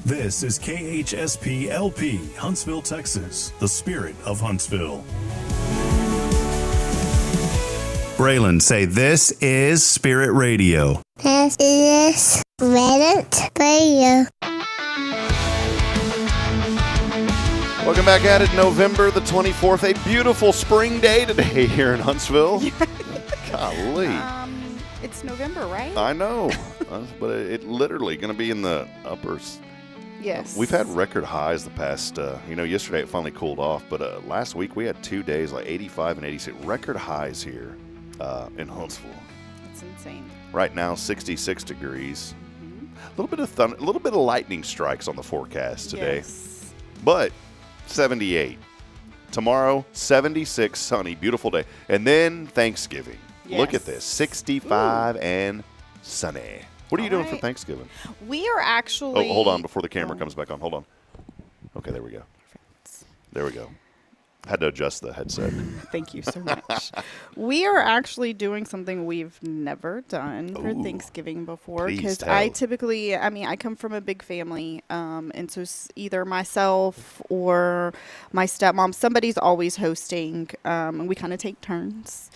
Speaker 4: This is KHSP-LP, Huntsville, Texas, the spirit of Huntsville. Braylon, say, this is Spirit Radio.
Speaker 7: This is Spirit Radio.
Speaker 2: Welcome back at it, November the 24th. A beautiful spring day today here in Huntsville. Golly.
Speaker 3: It's November, right?
Speaker 2: I know. But it literally going to be in the uppers.
Speaker 3: Yes.
Speaker 2: We've had record highs the past, yesterday it finally cooled off, but last week we had 2 days like 85 and 86. Record highs here in Huntsville.
Speaker 3: That's insane.
Speaker 2: Right now, 66 degrees. A little bit of thunder, a little bit of lightning strikes on the forecast today.
Speaker 3: Yes.
Speaker 2: But 78. Tomorrow, 76, sunny, beautiful day. And then Thanksgiving.
Speaker 3: Yes.
Speaker 2: Look at this, 65 and sunny. What are you doing for Thanksgiving?
Speaker 3: We are actually...
Speaker 2: Oh, hold on before the camera comes back on. Hold on. Okay, there we go. There we go. Had to adjust the headset.
Speaker 3: Thank you so much. We are actually doing something we've never done for Thanksgiving before. Because I typically, I come from a big family. And so either myself or my stepmom, somebody's always hosting. And we kind of take turns.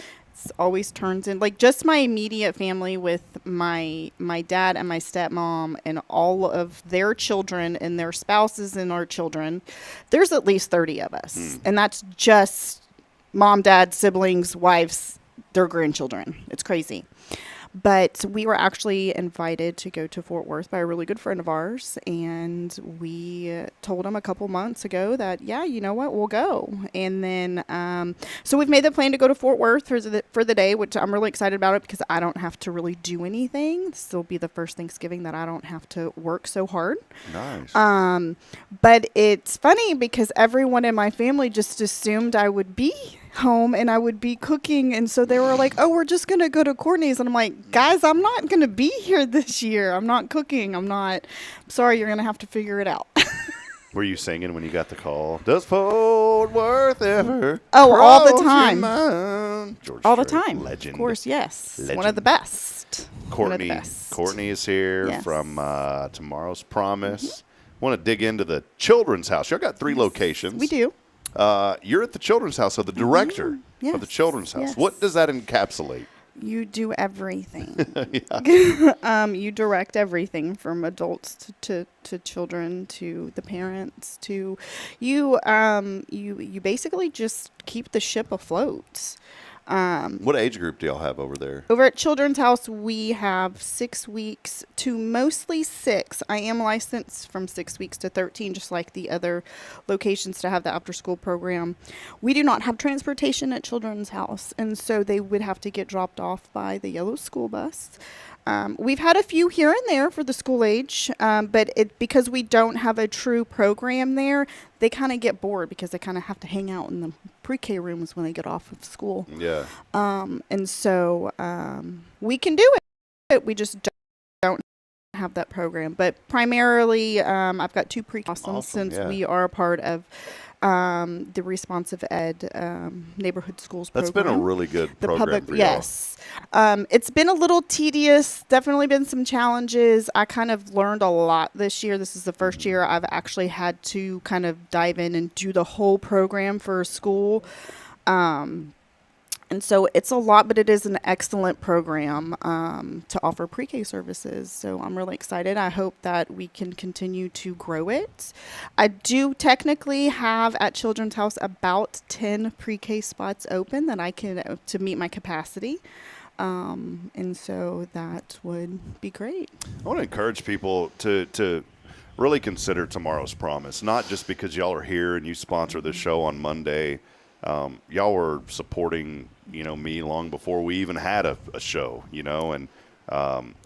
Speaker 3: Always turns in, like, just my immediate family with my dad and my stepmom and all of their children and their spouses and our children. There's at least 30 of us. And that's just mom, dad, siblings, wives, their grandchildren. It's crazy. But we were actually invited to go to Fort Worth by a really good friend of ours, and we told him a couple months ago that, yeah, you know what, we'll go. And then, so we've made the plan to go to Fort Worth for the day, which I'm really excited about it because I don't have to really do anything. This will be the first Thanksgiving that I don't have to work so hard.
Speaker 2: Nice.
Speaker 3: But it's funny because everyone in my family just assumed I would be home and I would be cooking, and so they were like, oh, we're just gonna go to Courtney's, and I'm like, guys, I'm not gonna be here this year. I'm not cooking. I'm sorry, you're gonna have to figure it out.
Speaker 2: Were you singing when you got the call? Does Fort Worth ever?
Speaker 3: Oh, all the
Speaker 2: cross your
Speaker 3: time.
Speaker 2: mind? George
Speaker 3: All the
Speaker 2: Strait,
Speaker 3: time.
Speaker 2: legend.
Speaker 3: Of course, yes. One of
Speaker 2: Legend.
Speaker 3: the best. One of the
Speaker 2: Courtney.
Speaker 3: best.
Speaker 2: Courtney is here
Speaker 3: Yes.
Speaker 2: from Tomorrow's Promise. Want to dig into the Children's House? Y'all got 3 locations.
Speaker 3: We do.
Speaker 2: You're at the Children's House, so the director of the
Speaker 3: Yes.
Speaker 2: Children's House.
Speaker 3: Yes.
Speaker 2: What does that encapsulate?
Speaker 3: You do everything. You direct everything from adults to children to the parents to you. You basically just keep the ship afloat.
Speaker 2: What age group do y'all have over there?
Speaker 3: Over at Children's House, we have 6 weeks to mostly 6. I am licensed from 6 weeks to 13, just like the other locations to have the after-school program. We do not have transportation at Children's House, and so they would have to get dropped off by the yellow school bus. We've had a few here and there for the school age, but because we don't have a true program there, they kind of get bored because they kind of have to hang out in the pre-K rooms when they get off of school.
Speaker 2: Yeah.
Speaker 3: And so we can do it. We just don't have that program. But primarily, I've got 2 pre-awesome since
Speaker 2: yeah.
Speaker 3: we are a part of the responsive ed neighborhood schools program.
Speaker 2: That's been a really good
Speaker 3: The
Speaker 2: program
Speaker 3: public,
Speaker 2: for y'all.
Speaker 3: yes. It's been a little tedious, definitely been some challenges. I kind of learned a lot this year. This is the first year I've actually had to kind of dive in and do the whole program for a school. And so it's a lot, but it is an excellent program to offer pre-K services. So I'm really excited. I hope that we can continue to grow it. I do technically have at Children's House about 10 pre-K spots open that I can to meet my capacity. And so that would be great.
Speaker 2: I want to encourage people to really consider Tomorrow's Promise, not just because y'all are here and you sponsor this show on Monday. Y'all were supporting, me long before we even had a show, and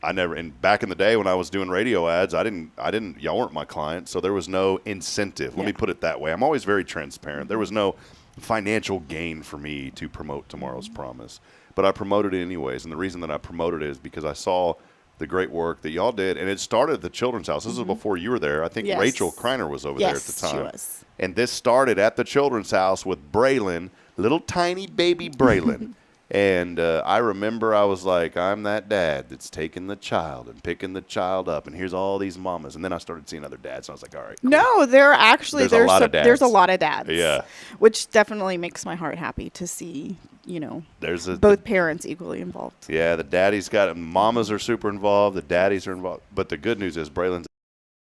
Speaker 2: and back in the day when I was doing radio ads, y'all weren't my clients, so there was no incentive. Let me put it that way. I'm always very transparent. There was no financial gain for me to promote Tomorrow's Promise, but I promoted it anyways. And the reason that I promoted it is because I saw the great work that y'all did, and it started at the Children's House. This was before you were there. I think
Speaker 3: Yes.
Speaker 2: Rachel Kreiner was over there at the
Speaker 3: Yes,
Speaker 2: time.
Speaker 3: she was.
Speaker 2: And this started at the Children's House with Braylon, little tiny baby Braylon. And I remember I was like, I'm that dad that's taking the child and picking the child up. And here's all these mamas. And then I started seeing other dads. And I was like, all right. Cool.
Speaker 3: No, there are actually
Speaker 2: There's a lot of dads.
Speaker 3: There's a lot of dads.
Speaker 2: Yeah.
Speaker 3: Which definitely makes my heart happy to see,
Speaker 2: There's
Speaker 3: both parents equally involved.
Speaker 2: Yeah, the daddies got it. Mamas are super involved. The daddies are involved. But the good news is Braylon's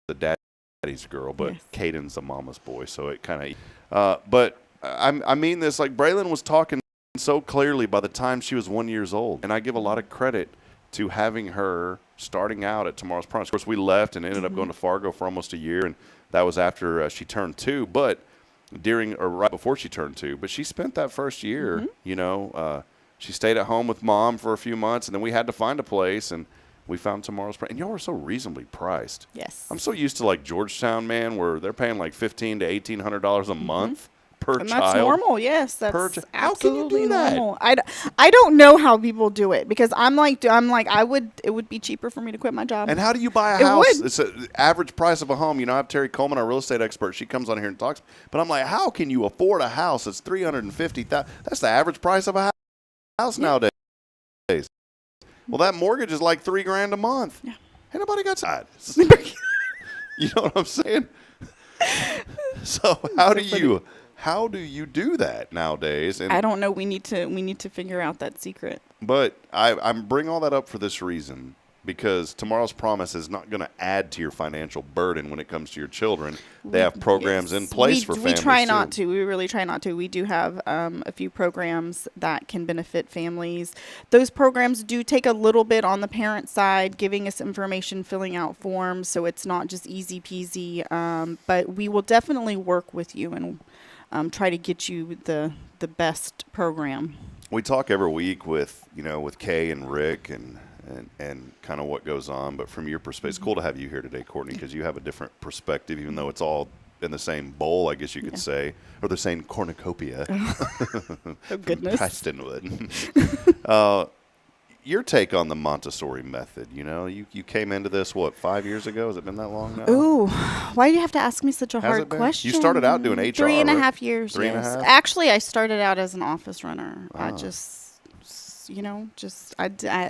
Speaker 2: the daddy's girl, but
Speaker 3: Yes.
Speaker 2: Caden's the mama's boy. So it kind of but I mean this, like Braylon was talking so clearly by the time she was 1 year old. And I give a lot of credit to having her starting out at Tomorrow's Promise. Of course, we left and ended up going to Fargo for almost a year, and that was after she turned 2. But right before she turned 2. But she spent that first year, she stayed at home with Mom for a few months, and then we had to find a place, and we found Tomorrow's Promise. And y'all were so reasonably priced.
Speaker 3: Yes.
Speaker 2: I'm so used to like Georgetown, man, where they're paying like $1,500 to $1,800 a month per
Speaker 3: And
Speaker 2: child.
Speaker 3: that's normal, yes. That's
Speaker 2: How can you
Speaker 3: absolutely
Speaker 2: do that?
Speaker 3: normal. I don't know how people do it because it would be cheaper for me to quit my job.
Speaker 2: And how do you buy a
Speaker 3: It
Speaker 2: house?
Speaker 3: would.
Speaker 2: It's the average price of a home. I have Terry Coleman, our real estate expert. She comes on here and talks. But I'm like, how can you afford a house that's $350,000? That's the average price of a house nowadays. Well, that mortgage is like $3,000 a month.
Speaker 3: Yeah.
Speaker 2: Ain't nobody got side. You know what I'm saying? So how do you do that nowadays? And
Speaker 3: I don't know. We need to figure out that secret.
Speaker 2: But I bring all that up for this reason. because Tomorrow's Promise is not going to add to your financial burden when it comes to your children. They have programs in place for families.
Speaker 3: We try not to. We really try not to. We do have a few programs that can benefit families. Those programs do take a little bit on the parent side, giving us information, filling out forms, so it's not just easy peasy. But we will definitely work with you and try to get you the best program.
Speaker 2: We talk every week with Kay and Rick and kind of what goes on. But from your perspective, it's cool to have you here today, Courtney, because you have a different perspective, even though it's all in the same bowl, I guess you could say, or the same cornucopia.
Speaker 3: Oh, goodness.
Speaker 2: Prestonwood. Your take on the Montessori method, you came into this, 5 years ago? Has it been that long now?
Speaker 3: Ooh, why do you have to ask me such a hard question?
Speaker 2: You started out doing HR,
Speaker 3: 3.5 years,
Speaker 2: Three and a
Speaker 3: yes.
Speaker 2: half?
Speaker 3: Actually, I started out as an office runner. I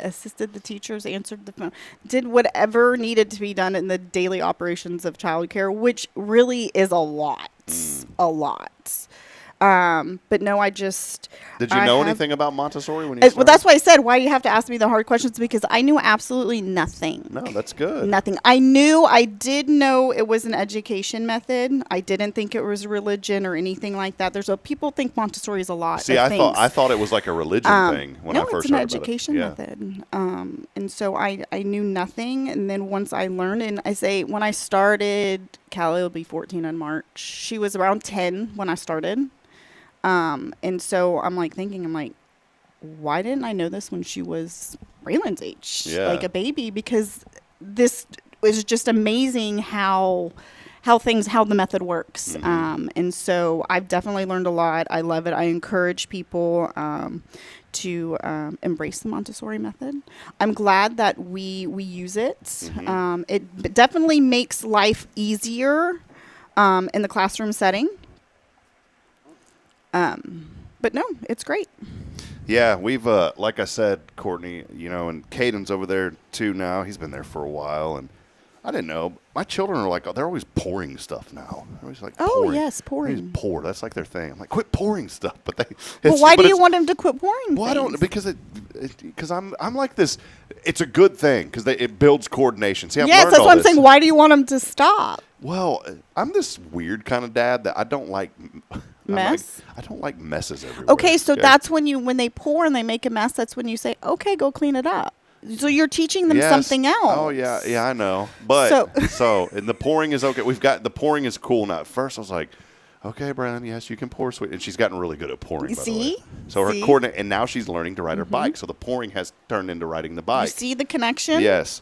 Speaker 3: assisted the teachers, answered the phone, did whatever needed to be done in the daily operations of childcare, which really is a lot. A lot. But no,
Speaker 2: Did you know anything about Montessori when you started?
Speaker 3: Well, that's why I said, why do you have to ask me the hard questions? Because I knew absolutely nothing.
Speaker 2: No, that's good.
Speaker 3: Nothing. I did know it was an education method. I didn't think it was religion or anything like that. People think Montessori is a lot.
Speaker 2: See, I thought it was like a religion thing when I first heard about it.
Speaker 3: No, it's an education method. And so I knew nothing. And then once I learned, and when I started, Callie will be 14 in March. She was around 10 when I started. And so I'm thinking, why didn't I know this when she was Raylan's age, like a baby? Because this was just amazing how the method works. And so I've definitely learned a lot. I love it. I encourage people to embrace the Montessori method. I'm glad that we use it. It definitely makes life easier in the classroom setting. But no, it's great.
Speaker 2: Yeah, we've, like I said, Courtney, and Caden's over there too now. He's been there for a while, and I didn't know. My children are they're always pouring stuff now. They're always pouring.
Speaker 3: Oh, yes, pouring.
Speaker 2: They just pour. That's like their thing. I'm like, quit pouring stuff. But
Speaker 3: why do you want them to quit pouring?
Speaker 2: Well, I don't, because I'm like this. It's a good thing because it builds coordination. See,
Speaker 3: yes, that's what I'm saying. Why do you want them to stop?
Speaker 2: Well, I'm this weird kind of dad that I don't like
Speaker 3: mess.
Speaker 2: I don't like messes everywhere.
Speaker 3: Okay, so that's when they pour and they make a mess. That's when you say, "Okay, go clean it up." So you're teaching them something else.
Speaker 2: Oh yeah, I know. But so and the pouring is okay. The pouring is cool now. At first, I was like, "Okay, Brandon, yes, you can pour sweet," and she's gotten really good at pouring. By the way. So her coordinate, and now she's learning to ride her bike. So the pouring has turned into riding the bike.
Speaker 3: You see the connection?
Speaker 2: Yes.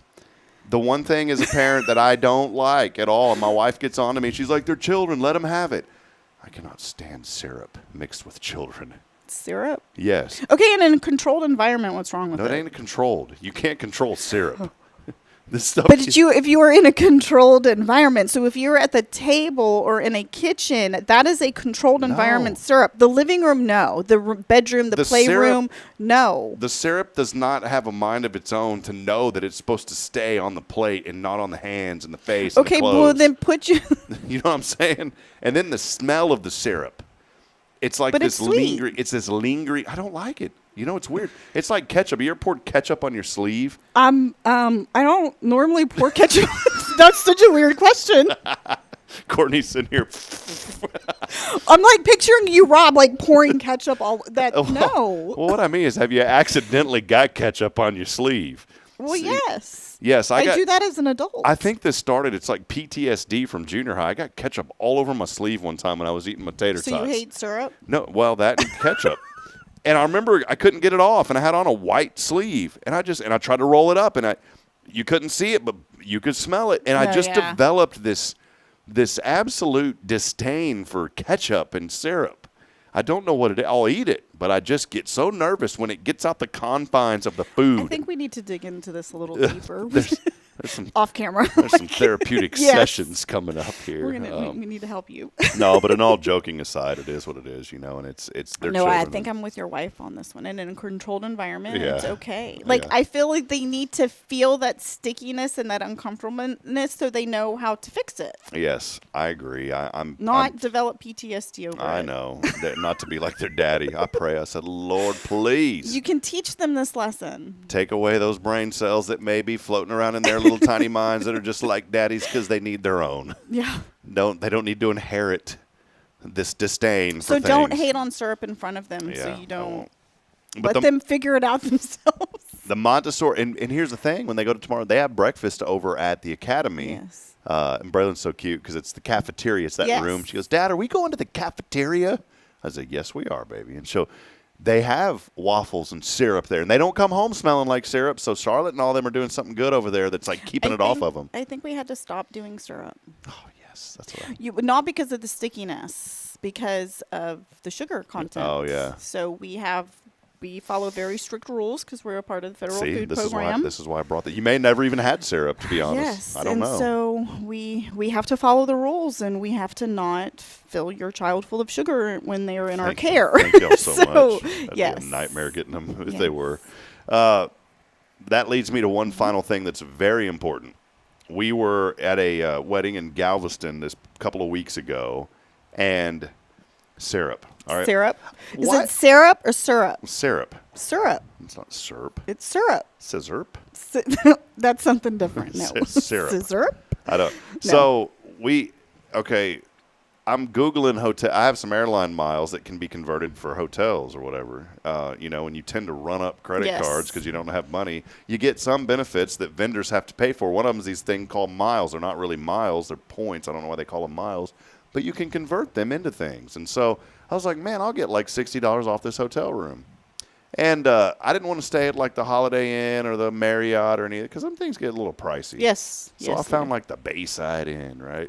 Speaker 2: The one thing as a parent that I don't like at all, and my wife gets on to me, she's like, "They're children, let them have it." I cannot stand syrup mixed with children.
Speaker 3: Syrup?
Speaker 2: Yes.
Speaker 3: Okay, and in a controlled environment, what's wrong with it?
Speaker 2: No, it ain't controlled. You can't control syrup. This stuff.
Speaker 3: But if you are in a controlled environment, so if you're at the table or in a kitchen, that is a controlled environment syrup. The living room, no. The bedroom, the playroom, no.
Speaker 2: The syrup does not have a mind of its own to know that it's supposed to stay on the plate and not on the hands and the face and the clothes.
Speaker 3: Well, then put you...
Speaker 2: You know what I'm saying? And then the smell of the syrup. It's like this lingering. It's this lingering. I don't like it. It's weird. It's like ketchup. You ever poured ketchup on your sleeve?
Speaker 3: I don't normally pour ketchup. That's such a weird question.
Speaker 2: Courtney's sitting here.
Speaker 3: I'm picturing you, Rob, pouring ketchup all that. No.
Speaker 2: Well, what I mean is, have you accidentally got ketchup on your sleeve?
Speaker 3: Well, yes.
Speaker 2: Yes,
Speaker 3: I do that as an adult.
Speaker 2: I think this started. It's like PTSD from junior high. I got ketchup all over my sleeve one time when I was eating potato tots.
Speaker 3: So you hate syrup?
Speaker 2: No, well, that and ketchup. And I remember I couldn't get it off, and I had on a white sleeve, and I tried to roll it up, and you couldn't see it, but you could smell it, and I just developed this absolute disdain for ketchup and syrup. I don't know what it is. I'll eat it, but I just get so nervous when it gets out the confines of the food.
Speaker 3: I think we need to dig into this a little deeper. off camera.
Speaker 2: There's some therapeutic
Speaker 3: Yes.
Speaker 2: sessions coming up here.
Speaker 3: We need to help you.
Speaker 2: No, but in all joking aside, it is what it is, and it's their
Speaker 3: No,
Speaker 2: children.
Speaker 3: I think I'm with your wife on this one. And in a controlled environment,
Speaker 2: Yeah.
Speaker 3: it's okay. Like,
Speaker 2: Yeah.
Speaker 3: I feel like they need to feel that stickiness and that uncomfortableness so they know how to fix it.
Speaker 2: Yes, I agree. I'm
Speaker 3: Not develop PTSD over it.
Speaker 2: I know. Not to be like their daddy. I pray. I said, Lord, please.
Speaker 3: You can teach them this lesson.
Speaker 2: Take away those brain cells that may be floating around in their little tiny minds that are just like daddy's because they need their own.
Speaker 3: Yeah.
Speaker 2: They don't need to inherit this disdain
Speaker 3: So
Speaker 2: for
Speaker 3: don't
Speaker 2: things.
Speaker 3: hate on syrup in front of them so
Speaker 2: Yeah,
Speaker 3: you
Speaker 2: I
Speaker 3: don't
Speaker 2: won't. But
Speaker 3: let them figure it out themselves.
Speaker 2: the Montessori, and here's the thing, when they go to tomorrow, they have breakfast over at the academy.
Speaker 3: Yes.
Speaker 2: And Braylon's so cute because it's the cafeteria. It's that
Speaker 3: Yes.
Speaker 2: room. She goes, Dad, are we going to the cafeteria? I said, yes, we are, baby. And so they have waffles and syrup there. And they don't come home smelling like syrup. So Charlotte and all them are doing something good over there that's like keeping it off of them.
Speaker 3: I think we had to stop doing syrup.
Speaker 2: Oh, yes. That's what
Speaker 3: Not because of the stickiness, because of the sugar content.
Speaker 2: Oh, yeah.
Speaker 3: So we follow very strict rules because we're a part of the federal
Speaker 2: See,
Speaker 3: food
Speaker 2: this
Speaker 3: program.
Speaker 2: is why I brought that. You may never even had syrup, to be honest.
Speaker 3: Yes,
Speaker 2: I don't
Speaker 3: and
Speaker 2: know.
Speaker 3: so we have to follow the rules, and we have to not fill your child full of sugar when they are in our
Speaker 2: Thank you.
Speaker 3: care.
Speaker 2: Thank y'all so, much. That'd
Speaker 3: yes,
Speaker 2: be a nightmare getting them if
Speaker 3: Yes.
Speaker 2: they were. That leads me to one final thing that's very important. We were at a wedding in Galveston this couple of weeks ago, and syrup. All right,
Speaker 3: Syrup. Is
Speaker 2: What?
Speaker 3: it syrup or syrup?
Speaker 2: syrup.
Speaker 3: Syrup.
Speaker 2: It's not syrup.
Speaker 3: It's syrup.
Speaker 2: Scissorp.
Speaker 3: That's something different. No.
Speaker 2: Syrup.
Speaker 3: Syrup.
Speaker 2: I don't. So I'm Googling hotel. I have some airline miles that can be converted for hotels or whatever. And you tend to run up credit
Speaker 3: Yes.
Speaker 2: cards because you don't have money. You get some benefits that vendors have to pay for. One of them is these thing called miles. They're not really miles. They're points. I don't know why they call them miles. But you can convert them into things. And so I was like, man, I'll get like $60 off this hotel room. And I didn't want to stay at like the Holiday Inn or the Marriott or anything because some things get a little pricey.
Speaker 3: Yes.
Speaker 2: So
Speaker 3: yes,
Speaker 2: I found
Speaker 3: yeah.
Speaker 2: like the Bayside Inn, right?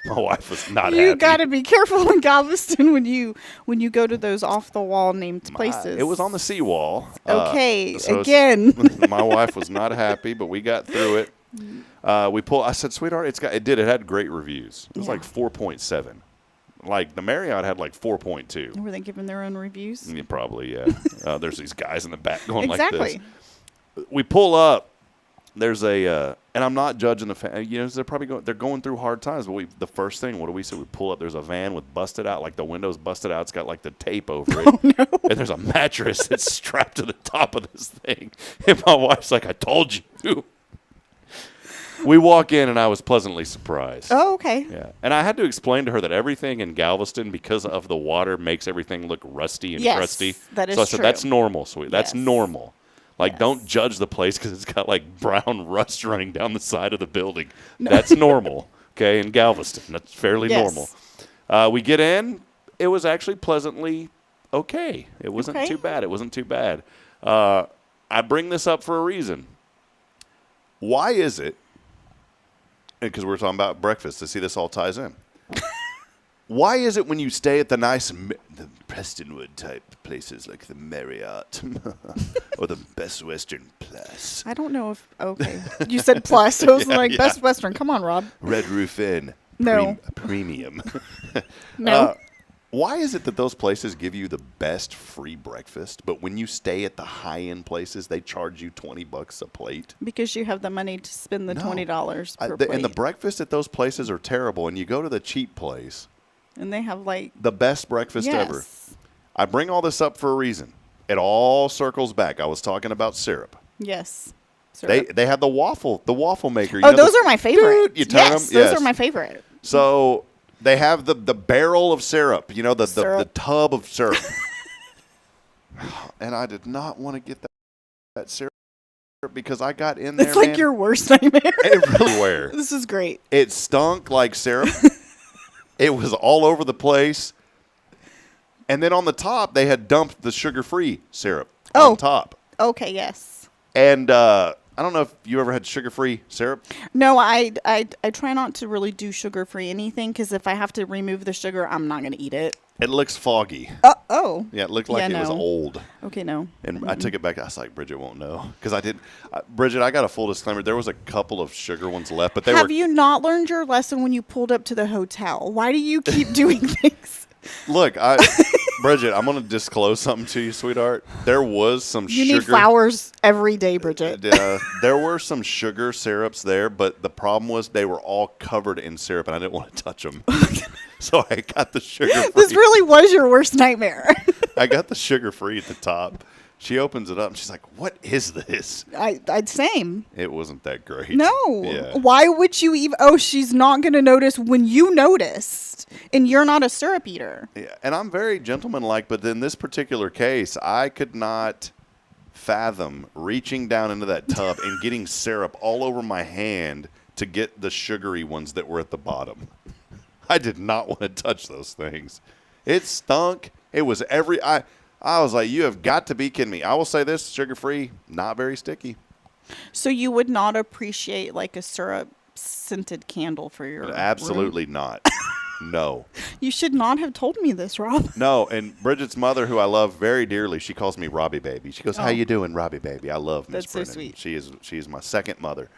Speaker 2: My wife was not
Speaker 3: You
Speaker 2: happy.
Speaker 3: got to be careful in Galveston when you go to those off the wall named places.
Speaker 2: It was on the seawall.
Speaker 3: Okay,
Speaker 2: so
Speaker 3: again.
Speaker 2: my wife was not happy, but we got through it. I said, sweetheart, it had great reviews. It was
Speaker 3: Yeah.
Speaker 2: like 4.7. Like the Marriott had like 4.2.
Speaker 3: Were they giving their own reviews?
Speaker 2: Yeah, probably, yeah. There's these guys in the back going
Speaker 3: Exactly.
Speaker 2: like this. We pull up. There's and I'm not judging the they're going through hard times. But the first thing, what do we say? We pull up. There's a van with busted out, like the windows busted out. It's got like the tape over it. Oh, no. And there's a mattress that's strapped to the top of this thing. And my wife's like, I told you. We walk in, and I was pleasantly surprised.
Speaker 3: Oh, okay.
Speaker 2: Yeah. And I had to explain to her that everything in Galveston, because of the water, makes everything look rusty and
Speaker 3: Yes,
Speaker 2: crusty.
Speaker 3: that is
Speaker 2: so I said,
Speaker 3: true.
Speaker 2: that's normal, sweet. That's
Speaker 3: Yes.
Speaker 2: normal. Like,
Speaker 3: Yes.
Speaker 2: don't judge the place because it's got, like, brown rust running down the side of the building. That's normal, okay, in Galveston. That's fairly
Speaker 3: Yes.
Speaker 2: normal. We get in. It was actually pleasantly okay. It wasn't
Speaker 3: Okay.
Speaker 2: too bad. It wasn't too bad. I bring this up for a reason. Why is it, because we're talking about breakfast, to see this all ties in. Why is it when you stay at the the Prestonwood type places like the Marriott or the Best Western Plus,
Speaker 3: I don't know if okay. You said plus. I was like Best Western. Come on, Rob.
Speaker 2: Red Roof Inn,
Speaker 3: No.
Speaker 2: premium?
Speaker 3: No.
Speaker 2: Why is it that those places give you the best free breakfast, but when you stay at the high-end places, they charge you $20 a plate?
Speaker 3: Because you have the money to spend the
Speaker 2: No.
Speaker 3: $20 per plate.
Speaker 2: And the breakfast at those places are terrible, and you go to the cheap place,
Speaker 3: And they have like
Speaker 2: the best breakfast ever.
Speaker 3: Yes.
Speaker 2: I bring all this up for a reason. It all circles back. I was talking about syrup.
Speaker 3: Yes.
Speaker 2: They had the waffle maker. You
Speaker 3: Oh,
Speaker 2: know,
Speaker 3: those are my favorite.
Speaker 2: Dude, you turn
Speaker 3: yes,
Speaker 2: them.
Speaker 3: those
Speaker 2: Yes.
Speaker 3: are my favorite.
Speaker 2: So they have the barrel of syrup. You know, the
Speaker 3: Syrup.
Speaker 2: tub of syrup. And I did not want to get that syrup because I got in there.
Speaker 3: It's like
Speaker 2: man,
Speaker 3: your worst nightmare.
Speaker 2: everywhere.
Speaker 3: This is great.
Speaker 2: It stunk like syrup. It was all over the place. And then on the top, they had dumped the sugar-free syrup on top.
Speaker 3: Okay, yes.
Speaker 2: And I don't know if you ever had sugar-free syrup.
Speaker 3: No, I try not to really do sugar-free anything because if I have to remove the sugar, I'm not going to eat it.
Speaker 2: It looks foggy.
Speaker 3: Oh.
Speaker 2: Yeah, it looked like it was old.
Speaker 3: Okay, no.
Speaker 2: And I took it back. I was like, Bridget won't know. Because I did. Bridget, I got a full disclaimer. There was a couple of sugar ones left, but they
Speaker 3: Have
Speaker 2: were.
Speaker 3: you not learned your lesson when you pulled up to the hotel? Why do you keep doing things?
Speaker 2: Look, Bridget, I'm going to disclose something to you, sweetheart. There was some
Speaker 3: You
Speaker 2: sugar.
Speaker 3: need flowers every day, Bridget.
Speaker 2: There were some sugar syrups there, but the problem was they were all covered in syrup, and I didn't want to touch them. So I got the sugar-free.
Speaker 3: This really was your worst nightmare.
Speaker 2: I got the sugar-free at the top. She opens it up, and she's like, what is this?
Speaker 3: I'd same.
Speaker 2: It wasn't that great.
Speaker 3: No.
Speaker 2: Yeah.
Speaker 3: Why would you even? Oh, she's not going to notice when you noticed, and you're not a syrup eater.
Speaker 2: Yeah, and I'm very gentlemanlike, but in this particular case, I could not fathom reaching down into that tub and getting syrup all over my hand to get the sugary ones that were at the bottom. I did not want to touch those things. It stunk. It was I was like, you have got to be kidding me. I will say this, sugar-free, not very sticky.
Speaker 3: So you would not appreciate like a syrup-scented candle for your
Speaker 2: Absolutely
Speaker 3: room?
Speaker 2: not. No.
Speaker 3: You should not have told me this, Rob.
Speaker 2: No, and Bridget's mother, who I love very dearly, she calls me Robbie Baby. She goes, how you doing, Robbie Baby? I love Miss
Speaker 3: That's so
Speaker 2: Brennan.
Speaker 3: sweet.
Speaker 2: She is my second mother.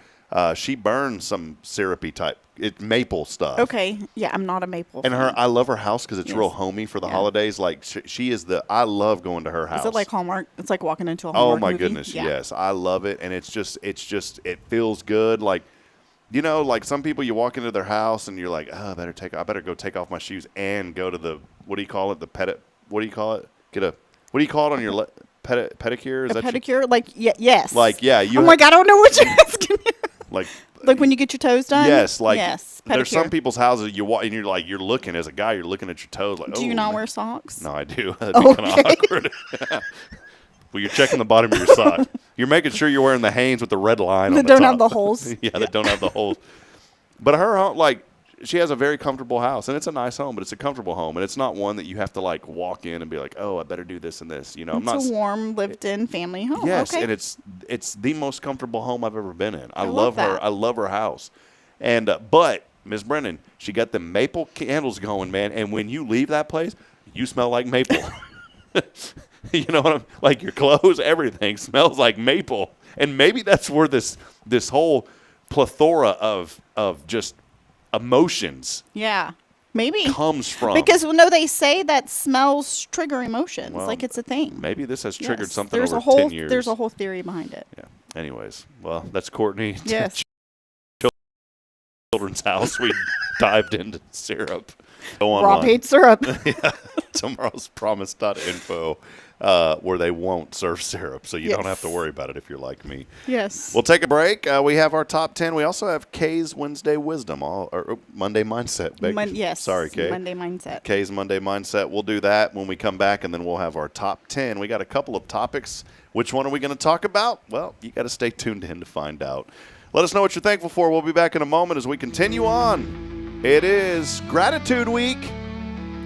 Speaker 2: She burns some syrupy type, maple stuff.
Speaker 3: Okay, yeah, I'm not a maple
Speaker 2: And
Speaker 3: fan.
Speaker 2: I love her house because it's
Speaker 3: Yes.
Speaker 2: real homey for the holidays. Like she is I love going to her house.
Speaker 3: Is it like Hallmark? It's like walking into a Hallmark
Speaker 2: Oh my
Speaker 3: movie?
Speaker 2: goodness,
Speaker 3: Yeah.
Speaker 2: yes, I love it, and it feels good. Like, like some people, you walk into their house and you're like, oh, I better go take off my shoes and go to the what do you call it? What do you call it? What do you call it on your pedicure? Is
Speaker 3: A
Speaker 2: that
Speaker 3: pedicure? Yes.
Speaker 2: Like, yeah,
Speaker 3: I'm like, I don't know what you're asking me.
Speaker 2: like
Speaker 3: when you get your toes done?
Speaker 2: yes,
Speaker 3: yes,
Speaker 2: there's some
Speaker 3: pedicure.
Speaker 2: people's houses you walk and you're looking as a guy, you're looking at your toes like.
Speaker 3: Do
Speaker 2: oh,
Speaker 3: you not
Speaker 2: man.
Speaker 3: wear socks?
Speaker 2: No, I do. That'd be kind of awkward. Well, you're checking the bottom of your sock. You're making sure you're wearing the Hanes with the red line on
Speaker 3: That
Speaker 2: the
Speaker 3: don't
Speaker 2: top.
Speaker 3: have the holes.
Speaker 2: Yeah, that don't have the holes. But her home, she has a very comfortable house, and it's a nice home, but it's a comfortable home, and it's not one that you have to walk in and be like, oh, I better do this and this.
Speaker 3: It's a warm, lived-in family home.
Speaker 2: Yes,
Speaker 3: okay.
Speaker 2: and it's the most comfortable home I've ever been in. I
Speaker 3: love
Speaker 2: love her.
Speaker 3: that.
Speaker 2: I love her house, and but Miss Brennan, she got the maple candles going, man, and when you leave that place, you smell like maple. You know what I'm like? Your clothes, everything smells like maple, and maybe that's where this whole plethora of just emotions
Speaker 3: Yeah, maybe
Speaker 2: comes from.
Speaker 3: because they say that smells trigger emotions.
Speaker 2: Well,
Speaker 3: Like it's a thing.
Speaker 2: Maybe this has triggered
Speaker 3: Yes.
Speaker 2: something
Speaker 3: There's
Speaker 2: over
Speaker 3: a whole,
Speaker 2: 10 years.
Speaker 3: There's a whole theory behind it.
Speaker 2: Yeah. Anyways, well, that's Courtney.
Speaker 3: Yes.
Speaker 2: Children's house. We dived into syrup. Go
Speaker 3: Rob
Speaker 2: online.
Speaker 3: hates syrup.
Speaker 2: Yeah. Tomorrow's promise.info, where they won't serve syrup, so you don't have to worry about it if you're like me.
Speaker 3: Yes.
Speaker 2: We'll take a break. We have our top 10. We also have Kay's Wednesday Wisdom, or Monday Mindset.
Speaker 3: Yes.
Speaker 2: Sorry, Kay.
Speaker 3: Monday Mindset.
Speaker 2: Kay's Monday Mindset. We'll do that when we come back, and then we'll have our top 10. We got a couple of topics. Which one are we going to talk about? Well, you got to stay tuned in to find out. Let us know what you're thankful for. We'll be back in a moment as we continue on. It is Gratitude Week.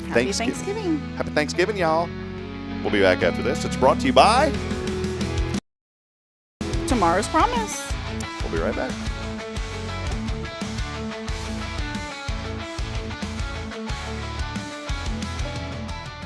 Speaker 3: Happy Thanksgiving.
Speaker 2: Happy Thanksgiving, y'all. We'll be back after this. It's brought to you by
Speaker 3: Tomorrow's Promise.
Speaker 2: We'll be right back.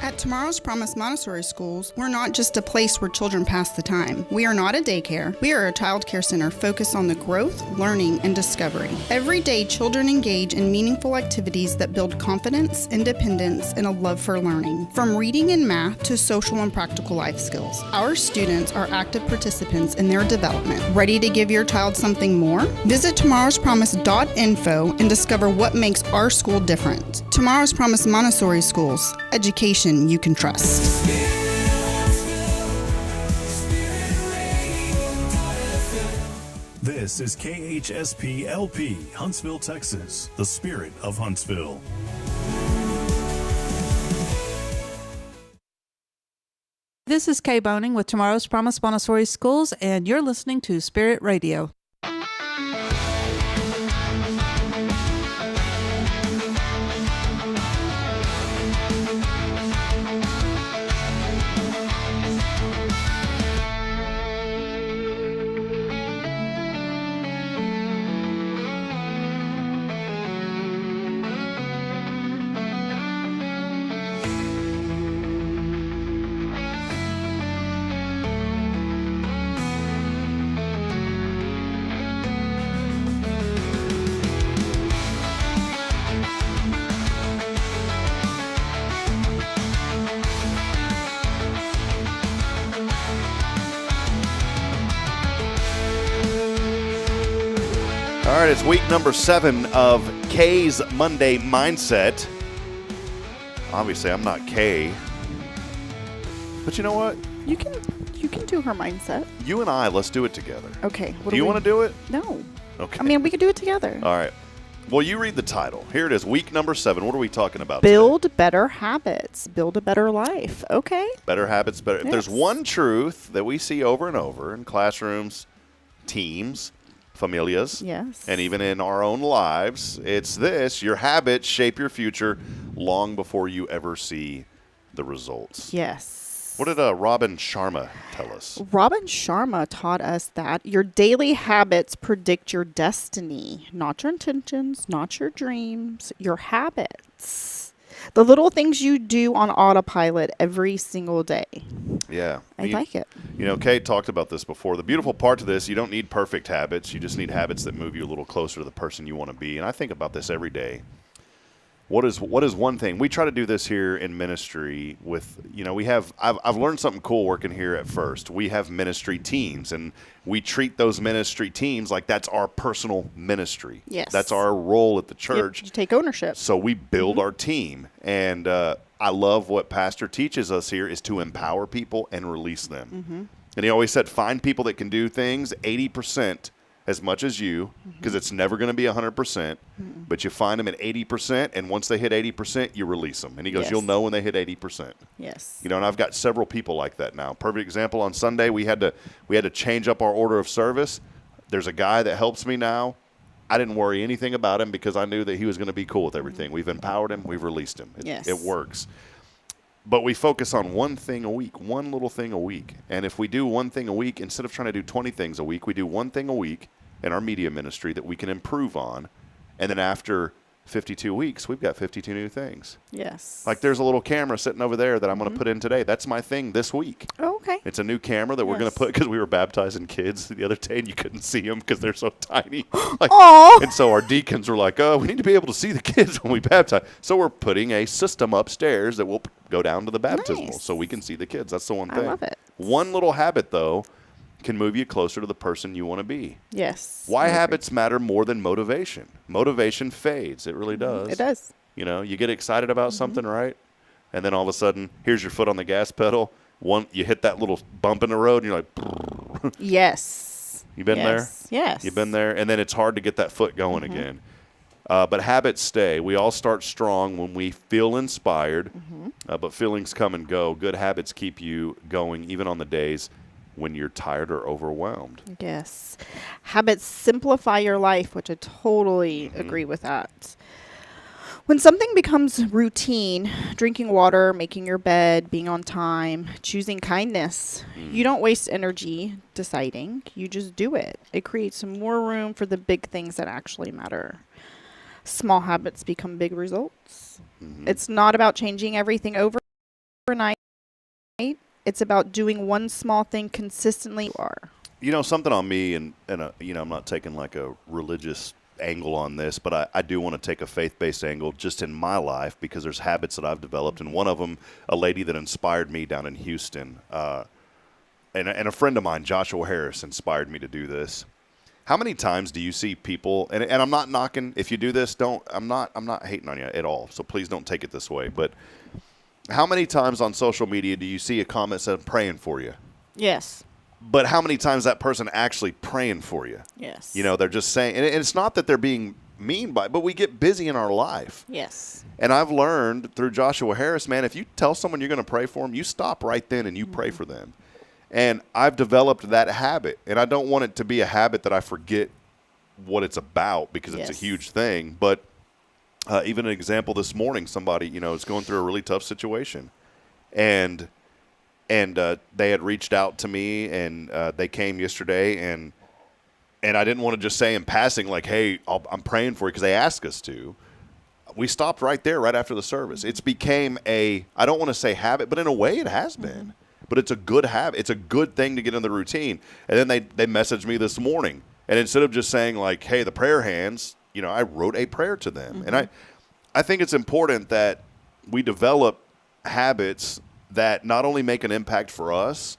Speaker 3: At Tomorrow's Promise Montessori Schools, we're not just a place where children pass the time. We are not a daycare. We are a child care center focused on the growth, learning, and discovery. Every day, children engage in meaningful activities that build confidence, independence, and a love for learning. From reading and math to social and practical life skills, our students are active participants in their development. Ready to give your child something more? Visit tomorrowspromise.info and discover what makes our school different. Tomorrow's Promise Montessori Schools. Education you can trust.
Speaker 4: This is KHSP LP, Huntsville, Texas, the spirit of Huntsville.
Speaker 6: This is Kay Boning with Tomorrow's Promise Montessori Schools, and you're listening to Spirit Radio.
Speaker 2: right, it's week number 7 of Kaye's Monday Mindset. Obviously, I'm not Kaye. But you know what?
Speaker 3: You can do her mindset.
Speaker 2: You and I, let's do it together.
Speaker 3: Okay.
Speaker 2: Do you want to do it?
Speaker 3: No.
Speaker 2: Okay.
Speaker 3: I mean, we could do it together.
Speaker 2: All right. Well, you read the title. Here it is, week number 7. What are we talking about
Speaker 3: Build
Speaker 2: today?
Speaker 3: better habits. Build a better life. Okay.
Speaker 2: Better habits, better.
Speaker 3: Yes.
Speaker 2: If there's one truth that we see over and over in classrooms, teams, familias,
Speaker 3: Yes.
Speaker 2: and even in our own lives, it's this: your habits shape your future long before you ever see the results.
Speaker 3: Yes.
Speaker 2: What did Robin Sharma tell us?
Speaker 3: Robin Sharma taught us that your daily habits predict your destiny, not your intentions, not your dreams, your habits. The little things you do on autopilot every single day.
Speaker 2: Yeah.
Speaker 3: I like it.
Speaker 2: You know, Kate talked about this before. The beautiful part to this, you don't need perfect habits. You just need habits that move you a little closer to the person you want to be. And I think about this every day. What is one thing? We try to do this here in ministry with, you know, I've learned something cool working here at First. We have ministry teams, and we treat those ministry teams like that's our personal ministry.
Speaker 3: Yes.
Speaker 2: That's our role at the church.
Speaker 3: You take ownership.
Speaker 2: So we build our team. And I love what Pastor teaches us here is to empower people and release them. And he always said, find people that can do things 80% as much as you, because it's never going to be 100%, but you find them at 80%, and once they hit 80%, you release them. And he goes,
Speaker 3: Yes.
Speaker 2: you'll know when they hit 80%.
Speaker 3: Yes.
Speaker 2: You know, and I've got several people like that now. Perfect example, on Sunday, we had to change up our order of service. There's a guy that helps me now. I didn't worry anything about him because I knew that he was going to be cool with everything. We've empowered him. We've released him.
Speaker 3: Yes.
Speaker 2: It works. But we focus on one thing a week, one little thing a week. And if we do one thing a week, instead of trying to do 20 things a week, we do one thing a week in our media ministry that we can improve on. And then after 52 weeks, we've got 52 new things.
Speaker 3: Yes.
Speaker 2: Like there's a little camera sitting over there that I'm going to put in today. That's my thing this week.
Speaker 3: Oh, okay.
Speaker 2: It's a new camera that we're going to put because we were baptizing kids the other day and you couldn't see them because they're so tiny. And so our deacons were like, oh, we need to be able to see the kids when we baptize. So we're putting a system upstairs that will go down to the baptismal so we can see the kids. That's the one thing.
Speaker 3: I love it.
Speaker 2: One little habit, though, can move you closer to the person you want to be.
Speaker 3: Yes.
Speaker 2: Why habits matter more than motivation? Motivation fades. It really does.
Speaker 3: It does.
Speaker 2: You know, you get excited about something, right? And then all of a sudden, here's your foot on the gas pedal. You hit that little bump in the road, and you're like,
Speaker 3: yes.
Speaker 2: You been there?
Speaker 3: Yes.
Speaker 2: You've been there? And then it's hard to get that foot going again. But habits stay. We all start strong when we feel inspired, but feelings come and go. Good habits keep you going, even on the days when you're tired or overwhelmed.
Speaker 3: Yes. Habits simplify your life, which I totally agree with that. When something becomes routine, drinking water, making your bed, being on time, choosing kindness, you don't waste energy deciding. You just do it. It creates some more room for the big things that actually matter. Small habits become big results. It's not about changing everything overnight. It's about doing one small thing consistently.
Speaker 2: You know, something on me, and you know, I'm not taking like a religious angle on this, but I do want to take a faith-based angle just in my life because there's habits that I've developed, and one of them, a lady that inspired me down in Houston, and a friend of mine, Joshua Harris, inspired me to do this. How many times do you see people, and I'm not knocking, if you do this, I'm not hating on you at all, so please don't take it this way, but how many times on social media do you see a comment that says, praying for you?
Speaker 3: Yes.
Speaker 2: But how many times that person actually praying for you?
Speaker 3: Yes.
Speaker 2: You know, they're just saying, and it's not that they're being mean by it, but we get busy in our life.
Speaker 3: Yes.
Speaker 2: And I've learned through Joshua Harris, man, if you tell someone you're going to pray for them, you stop right then and you pray for them. And I've developed that habit, and I don't want it to be a habit that I forget what it's about because it's a huge thing. But even an example this morning, somebody, you know, is going through a really tough situation, and they had reached out to me, and they came yesterday, and I didn't want to just say in passing, like, hey, I'm praying for you, because they asked us to. We stopped right there, right after the service. It's became I don't want to say habit, but in a way it has been. But it's a good habit. It's a good thing to get in the routine. And then they messaged me this morning, and instead of just saying, like, hey, the prayer hands, you know, I wrote a prayer to them. And I think it's important that we develop habits that not only make an impact for us,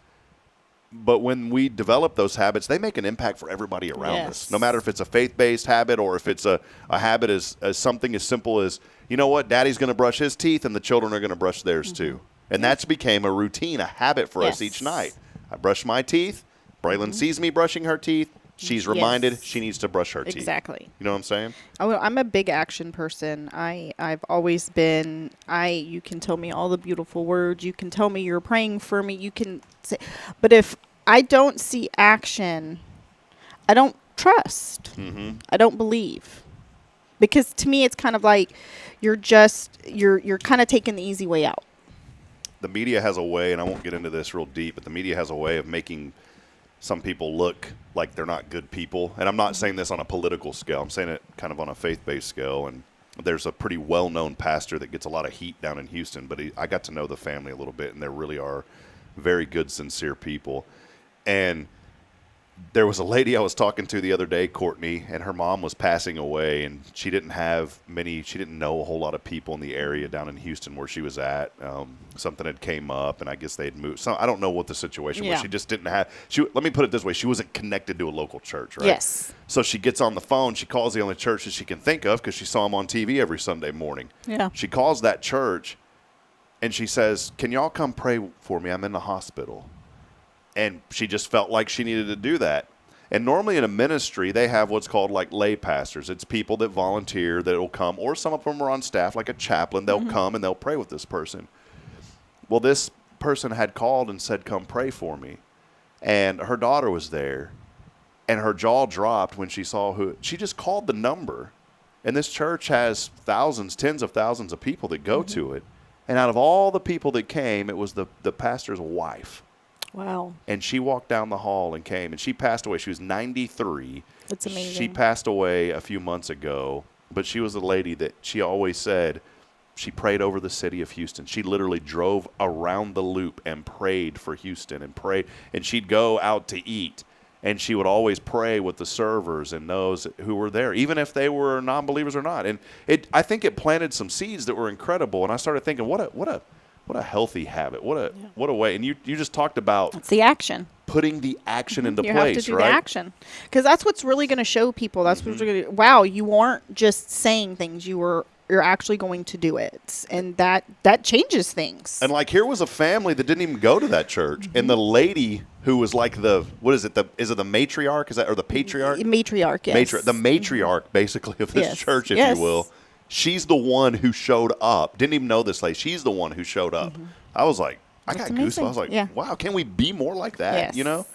Speaker 2: But when we develop those habits, they make an impact for everybody around us. No matter if it's a faith-based habit or if it's a habit as something as simple as, you know what, Daddy's going to brush his teeth and the children are going to brush theirs too. And that's became a routine, a habit for us each night. I brush my teeth. Braylon sees me brushing her teeth. She's reminded she needs to brush her teeth.
Speaker 10: Exactly.
Speaker 2: You know what I'm saying?
Speaker 10: I'm a big action person. I've always been. You can tell me all the beautiful words. You can tell me you're praying for me. You can say, but if I don't see action, I don't trust. I don't believe, because to me it's kind of like you're kind of taking the easy way out.
Speaker 2: The media has a way, and I won't get into this real deep, but the media has a way of making some people look like they're not good people. And I'm not saying this on a political scale. I'm saying it kind of on a faith-based scale. And there's a pretty well-known pastor that gets a lot of heat down in Houston, but I got to know the family a little bit, and they really are very good, sincere people. And there was a lady I was talking to the other day, Courtney, and her mom was passing away, and she didn't know a whole lot of people in the area down in Houston where she was at. Something had came up, and I guess they had moved. So I don't know what the situation was. She just didn't have, let me put it this way, she wasn't connected to a local church, right?
Speaker 10: Yes.
Speaker 2: So she gets on the phone, she calls the only church that she can think of because she saw them on TV every Sunday morning.
Speaker 10: Yeah.
Speaker 2: She calls that church, and she says, "Can y'all come pray for me? I'm in the hospital." And she just felt like she needed to do that. And normally in a ministry, they have what's called like lay pastors. It's people that volunteer that will come, or some of them are on staff, like a chaplain. They'll come and they'll pray with this person. Well, this person had called and said, "Come pray for me." And her daughter was there, and her jaw dropped when she saw who. She just called the number. And this church has thousands, tens of thousands of people that go to it. And out of all the people that came, it was the pastor's wife.
Speaker 10: Wow.
Speaker 2: And she walked down the hall and came, and she passed away. She was 93.
Speaker 10: That's amazing.
Speaker 2: She passed away a few months ago, but she was a lady that she always said she prayed over the city of Houston. She literally drove around the loop and prayed for Houston and prayed. And she'd go out to eat, and she would always pray with the servers and those who were there, even if they were non-believers or not. And I think it planted some seeds that were incredible. And I started thinking, what a healthy habit. What a way. And you just talked about
Speaker 10: it's the action.
Speaker 2: Putting the action into
Speaker 10: you
Speaker 2: place,
Speaker 10: have to do
Speaker 2: right?
Speaker 10: the action. Because that's what's really going to show people. That's what's going to, wow, you aren't just saying things. You're actually going to do it. And that changes things.
Speaker 2: And like here was a family that didn't even go to that church. And the lady who was like is it the matriarch? Is that, or the patriarch?
Speaker 10: Matriarch, yes.
Speaker 2: The matriarch, basically, of this church, if you will. She's the one who showed up. Didn't even know this lady. She's the one who showed up. I was like, I got goosebumps. I was like, wow, can we be more like that?
Speaker 10: Yes.
Speaker 2: You know?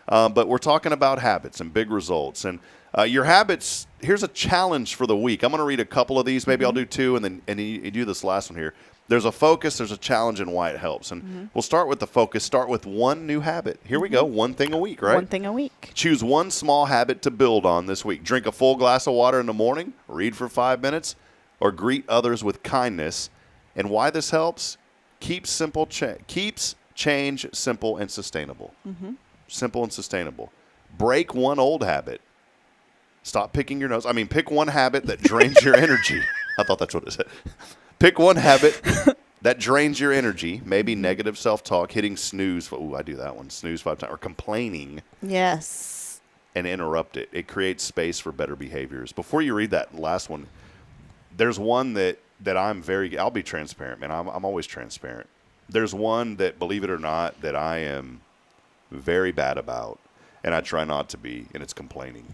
Speaker 2: But we're talking about habits and big results. And your habits, here's a challenge for the week. I'm going to read a couple of these. Maybe I'll do two, and then you do this last one here. There's a focus, there's a challenge, and why it helps. And we'll start with the focus. Start with one new habit. Here we go. One thing a week, right?
Speaker 10: One thing a week.
Speaker 2: Choose one small habit to build on this week. Drink a full glass of water in the morning. Read for 5 minutes. Or greet others with kindness. And why this helps? Keeps change simple and sustainable. Simple and sustainable. Break one old habit. Stop picking your nose. Pick one habit that drains your energy. I thought that's what it said. Pick one habit that drains your energy. Maybe negative self-talk, hitting snooze. Ooh, I do that one. Snooze 5 times. Or complaining.
Speaker 10: Yes.
Speaker 2: And interrupt it. It creates space for better behaviors. Before you read that last one, there's one that I'll be transparent, man. I'm always transparent. There's one that, believe it or not, that I am very bad about, and I try not to be, and it's complaining.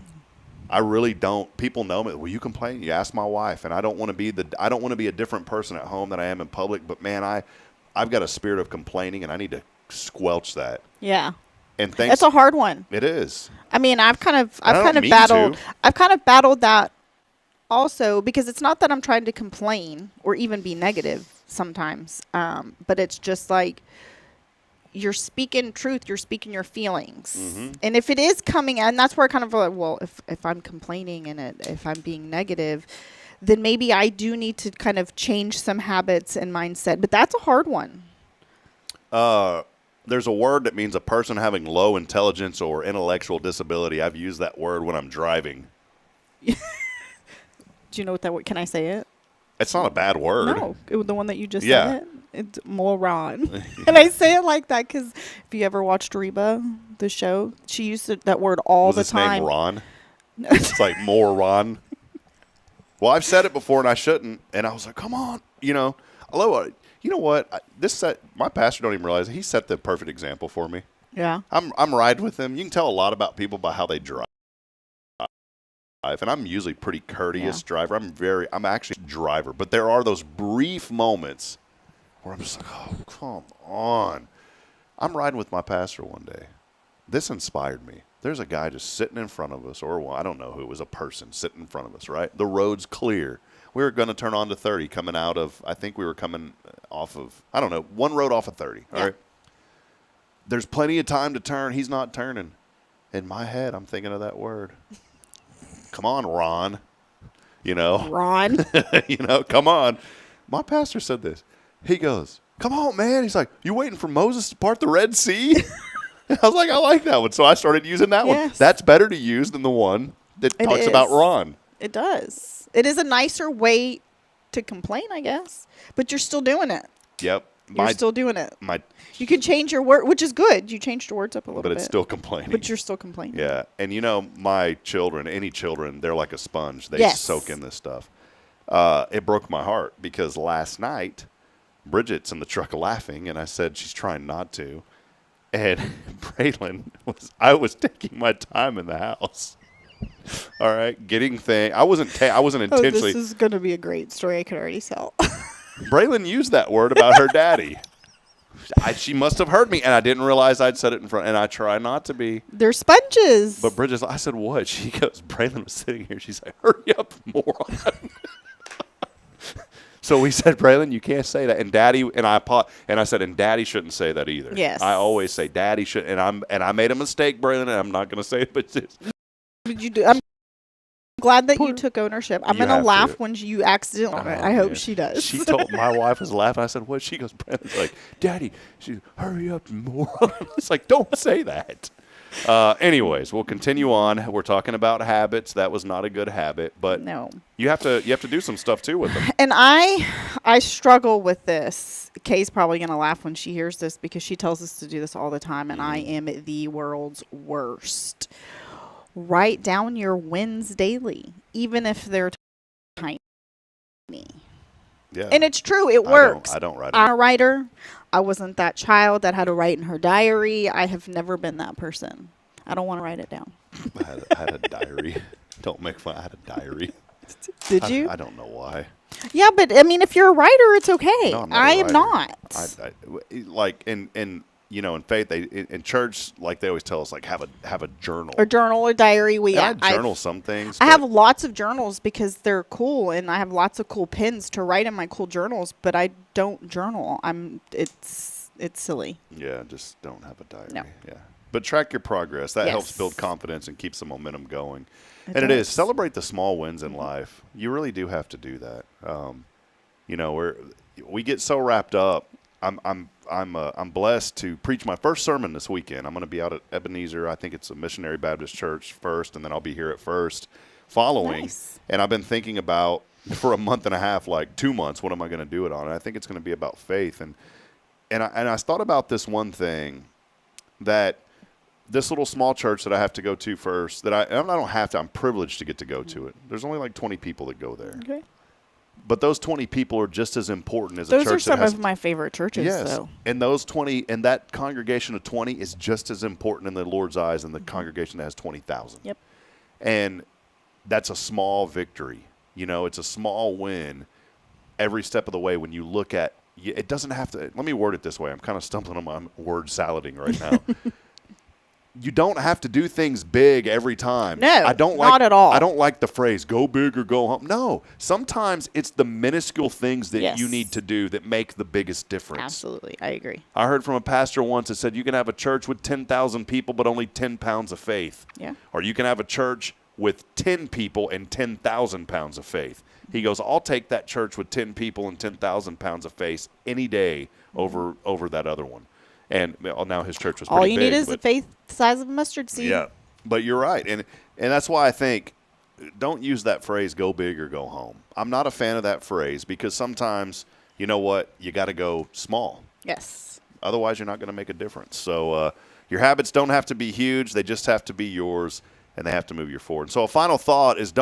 Speaker 2: I really don't. People know me. Well, you complain? You ask my wife, and I don't want to be a different person at home than I am in public, but man, I've got a spirit of complaining, and I need to squelch that.
Speaker 10: Yeah.
Speaker 2: And
Speaker 10: it's a hard one.
Speaker 2: It is.
Speaker 10: I've kind of battled that also, because it's not that I'm trying to complain or even be negative sometimes, but it's just like you're speaking truth, you're speaking your feelings. And if it is coming, and that's where I kind of like, well, if I'm complaining and if I'm being negative, then maybe I do need to kind of change some habits and mindset. But that's a hard one.
Speaker 2: There's a word that means a person having low intelligence or intellectual disability. I've used that word when I'm driving.
Speaker 10: Do you know what that word? Can I say it?
Speaker 2: It's not a bad word.
Speaker 10: No, the one that you just said it. It's moron. And I say it like that because if you ever watched Reba, the show. She used that word all
Speaker 2: Was
Speaker 10: the
Speaker 2: his
Speaker 10: time.
Speaker 2: name Ron? It's like more Ron. Well, I've said it before and I shouldn't, and I was like, come on, you know. Although, you know what? My pastor don't even realize it. He set the perfect example for me.
Speaker 10: Yeah.
Speaker 2: I'm riding with him. You can tell a lot about people by how they drive. And I'm usually pretty courteous driver. I'm actually a driver. But there are those brief moments where I'm just like, oh, come on. I'm riding with my pastor one day. This inspired me. There's a guy just sitting in front of us, or I don't know who, it was a person sitting in front of us, right? The road's clear. We were going to turn on to 30 coming out of, I think we were coming off of, I don't know, one road off of 30, all right? There's plenty of time to turn. He's not turning. In my head, I'm thinking of that word. Come on, Ron. You know.
Speaker 10: Ron.
Speaker 2: You know, come on. My pastor said this. He goes, come on, man. He's like, you waiting for Moses to part the Red Sea? I was like, I like that one. So I started using that one. That's better to use than the one that talks about Ron.
Speaker 10: It does. It is a nicer way to complain, I guess. But you're still doing it.
Speaker 2: You're
Speaker 10: still doing it. You can change your word, which is good. You changed your words up a little bit.
Speaker 2: But it's still complaining.
Speaker 10: But you're still complaining.
Speaker 2: Yeah. And, you know, my children, any children, they're like a sponge. They soak in this stuff. It broke my heart because last night, Bridget's in the truck laughing, and I said she's trying not to. And Braylon I was taking my time in the house. All right, getting things. I wasn't intentionally.
Speaker 10: This is going to be a great story. I can already tell.
Speaker 2: Braylon used that word about her daddy. She must have heard me, and I didn't realize I'd said it in front. And I try not to be.
Speaker 10: They're sponges.
Speaker 2: But Bridget's. I said, "What?" She goes. Braylon was sitting here. She's like, "Hurry up, moron." So we said, Braylon, you can't say that. And Daddy and I said, and Daddy shouldn't say that either.
Speaker 10: Yes.
Speaker 2: I always say Daddy should. And I made a mistake, Braylon, and I'm not going to say it, but
Speaker 10: Did you do? I'm glad that you took ownership. I'm going to laugh when you accidentally. I hope she does.
Speaker 2: She told my wife was laughing. I said, what? She goes, Braylon's like, Daddy, hurry up, moron. It's like, don't say that. Anyways, we'll continue on. We're talking about habits. That was not a good habit, but
Speaker 10: no.
Speaker 2: You have to do some stuff too with them.
Speaker 10: And I struggle with this. Kay's probably going to laugh when she hears this because she tells us to do this all the time, and I am the world's worst. Write down your wins daily, even if they're tiny.
Speaker 2: Yeah.
Speaker 10: And it's true. It works.
Speaker 2: I don't write.
Speaker 10: I'm a writer. I wasn't that child that had to write in her diary. I have never been that person. I don't want to write it down.
Speaker 2: I had a diary. Don't make fun. I had a diary.
Speaker 10: Did you?
Speaker 2: I don't know why.
Speaker 10: Yeah, but I mean, if you're a writer, it's okay.
Speaker 2: No,
Speaker 10: I am not.
Speaker 2: Like in faith, in church, like they always tell us, like have a journal.
Speaker 10: A journal or diary.
Speaker 2: I journal some things.
Speaker 10: I have lots of journals because they're cool, and I have lots of cool pins to write in my cool journals. But I don't journal. It's silly.
Speaker 2: Yeah, just don't have a diary.
Speaker 10: No.
Speaker 2: Yeah, but track your progress. That helps build confidence and keeps the momentum going. It is celebrate the small wins in life. You really do have to do that. We get so wrapped up. I'm blessed to preach my first sermon this weekend. I'm going to be out at Ebenezer. I think it's a Missionary Baptist Church first, and then I'll be here at First following.
Speaker 10: Nice.
Speaker 2: And I've been thinking about for a month and a half, like 2 months, what am I going to do it on? And I think it's going to be about faith. And I thought about this one thing that this little small church that I have to go to first, that I don't have to, I'm privileged to get to go to it. There's only like 20 people that go there.
Speaker 10: Okay.
Speaker 2: But those 20 people are just as important as a church.
Speaker 10: Those are some of my favorite churches, though.
Speaker 2: And those 20, and that congregation of 20 is just as important in the Lord's eyes than the congregation that has 20,000.
Speaker 10: Yep.
Speaker 2: And that's a small victory. It's a small win every step of the way when you look at, it doesn't have to, let me word it this way. I'm kind of stumbling on my word salading right now. You don't have to do things big every time.
Speaker 10: No, not at all.
Speaker 2: I don't like the phrase, go big or go home. No, sometimes it's the minuscule things that you need to do that make the biggest difference.
Speaker 10: Absolutely, I agree.
Speaker 2: I heard from a pastor once that said you can have a church with 10,000 people but only 10 pounds of faith.
Speaker 10: Yeah.
Speaker 2: Or you can have a church with 10 people and 10,000 pounds of faith. He goes, I'll take that church with 10 people and 10,000 pounds of faith any day over that other one. And now his church was pretty big.
Speaker 10: All you need is the faith the size of a mustard seed.
Speaker 2: Yeah, but you're right. And that's why I think don't use that phrase, go big or go home. I'm not a fan of that phrase because sometimes, you know what, you got to go small.
Speaker 10: Yes.
Speaker 2: Otherwise, you're not going to make a difference. So Your habits don't have to be huge. They just have to be yours, and they have to move you forward. So a final thought is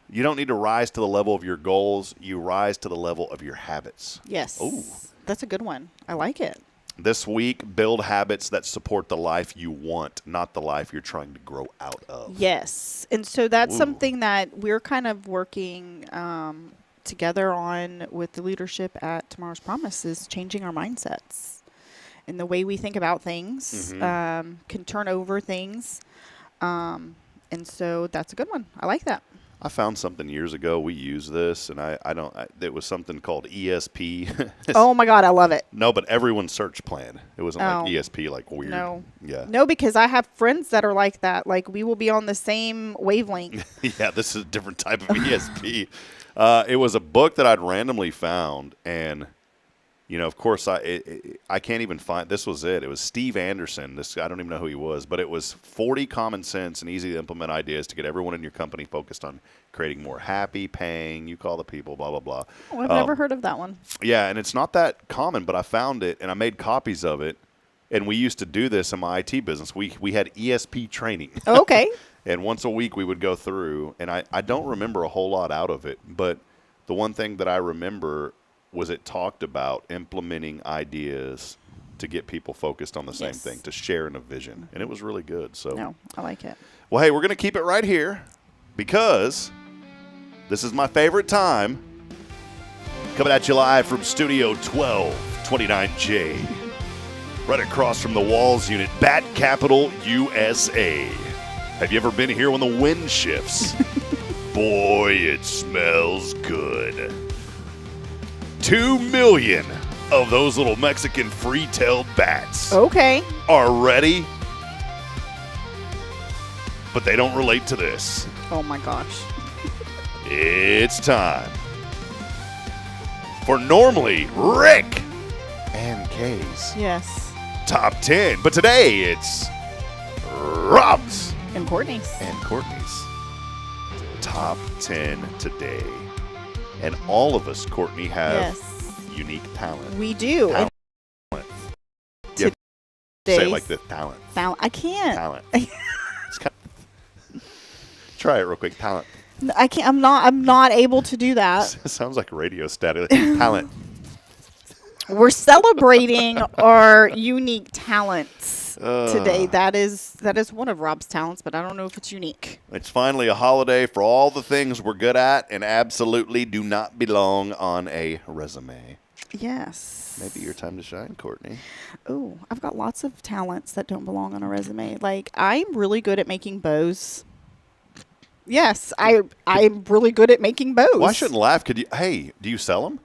Speaker 2: you don't need to rise to the level of your goals. You rise to the level of your habits.
Speaker 10: Yes.
Speaker 2: Ooh.
Speaker 10: That's a good one. I like it.
Speaker 2: This week, build habits that support the life you want, not the life you're trying to grow out of.
Speaker 10: Yes. And so that's something that we're kind of working together on with the leadership at Tomorrow's Promise is changing our mindsets and the way we think about things, can turn over things. And so that's a good one. I like that.
Speaker 2: I found something years ago. We use this, and it was something called ESP.
Speaker 10: Oh my God, I love it.
Speaker 2: No, but everyone's search plan. It wasn't like ESP, like weird.
Speaker 10: No.
Speaker 2: Yeah.
Speaker 10: No, because I have friends that are like that. Like we will be on the same wavelength.
Speaker 2: Yeah, this is a different type of ESP. It was a book that I'd randomly found, and of course, I can't even find. This was it. It was Steve Anderson. I don't even know who he was, but it was 40 common sense and easy to implement ideas to get everyone in your company focused on creating more happy, paying. You call the people, blah blah blah.
Speaker 10: Oh, I've never heard of that one.
Speaker 2: Yeah, and it's not that common, but I found it and I made copies of it. And we used to do this in my IT business. We had ESP training.
Speaker 10: Okay.
Speaker 2: And once a week we would go through, and I don't remember a whole lot out of it, but the one thing that I remember was it talked about implementing ideas to get people focused on the same thing, to share in a vision. And it was really good. So
Speaker 10: no, I like it.
Speaker 2: Well, hey, we're going to keep it right here because this is my favorite time. Coming at you live from Studio 1229J. Right across from the Walls Unit, Bat Capital, USA. Have you ever been here when the wind shifts? Boy, it smells good. 2 million of those little Mexican free-tailed bats are ready, but they don't relate to this.
Speaker 10: Oh my gosh.
Speaker 2: It's time for normally Rick and Kaye's Top 10. But today it's Rob's
Speaker 10: and Courtney's
Speaker 2: Top 10 today. And all of us, Courtney, have unique talent.
Speaker 10: We do.
Speaker 2: Talent. Yeah, say it like this. Talent.
Speaker 10: I can't.
Speaker 2: Talent. Try it real quick. Talent.
Speaker 10: I can't. I'm not able to do that.
Speaker 2: Sounds like radio static. Talent.
Speaker 10: We're celebrating our unique talents today. That is one of Rob's talents, but I don't know if it's unique.
Speaker 2: It's finally a holiday for all the things we're good at and absolutely do not belong on a resume.
Speaker 10: Yes.
Speaker 2: Maybe your time to shine, Courtney.
Speaker 10: Oh, I've got lots of talents that don't belong on a resume. Like, I'm really good at making bows. Yes, I'm really good at making bows.
Speaker 2: Well, I shouldn't laugh. Do you sell them?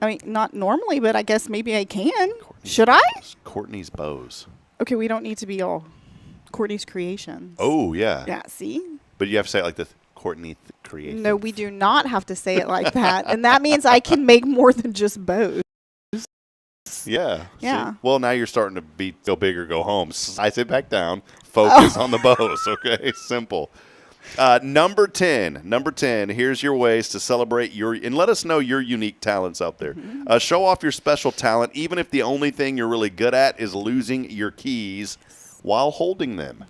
Speaker 10: I mean, not normally, but I guess maybe I can. Should I?
Speaker 2: Courtney's bows.
Speaker 10: Okay, we don't need to be all Courtney's creations.
Speaker 2: Oh, yeah.
Speaker 10: Yeah, see?
Speaker 2: But you have to say it like this, Courtney creations.
Speaker 10: No, we do not have to say it like that. And that means I can make more than just bows.
Speaker 2: Yeah.
Speaker 10: Yeah.
Speaker 2: See? Well, now you're starting to go big or go home. I sit back down, focus on the bows, okay? Simple. Number 10. Here's your ways to celebrate and let us know your unique talents out there. Show off your special talent, even if the only thing you're really good at is losing your keys while holding them.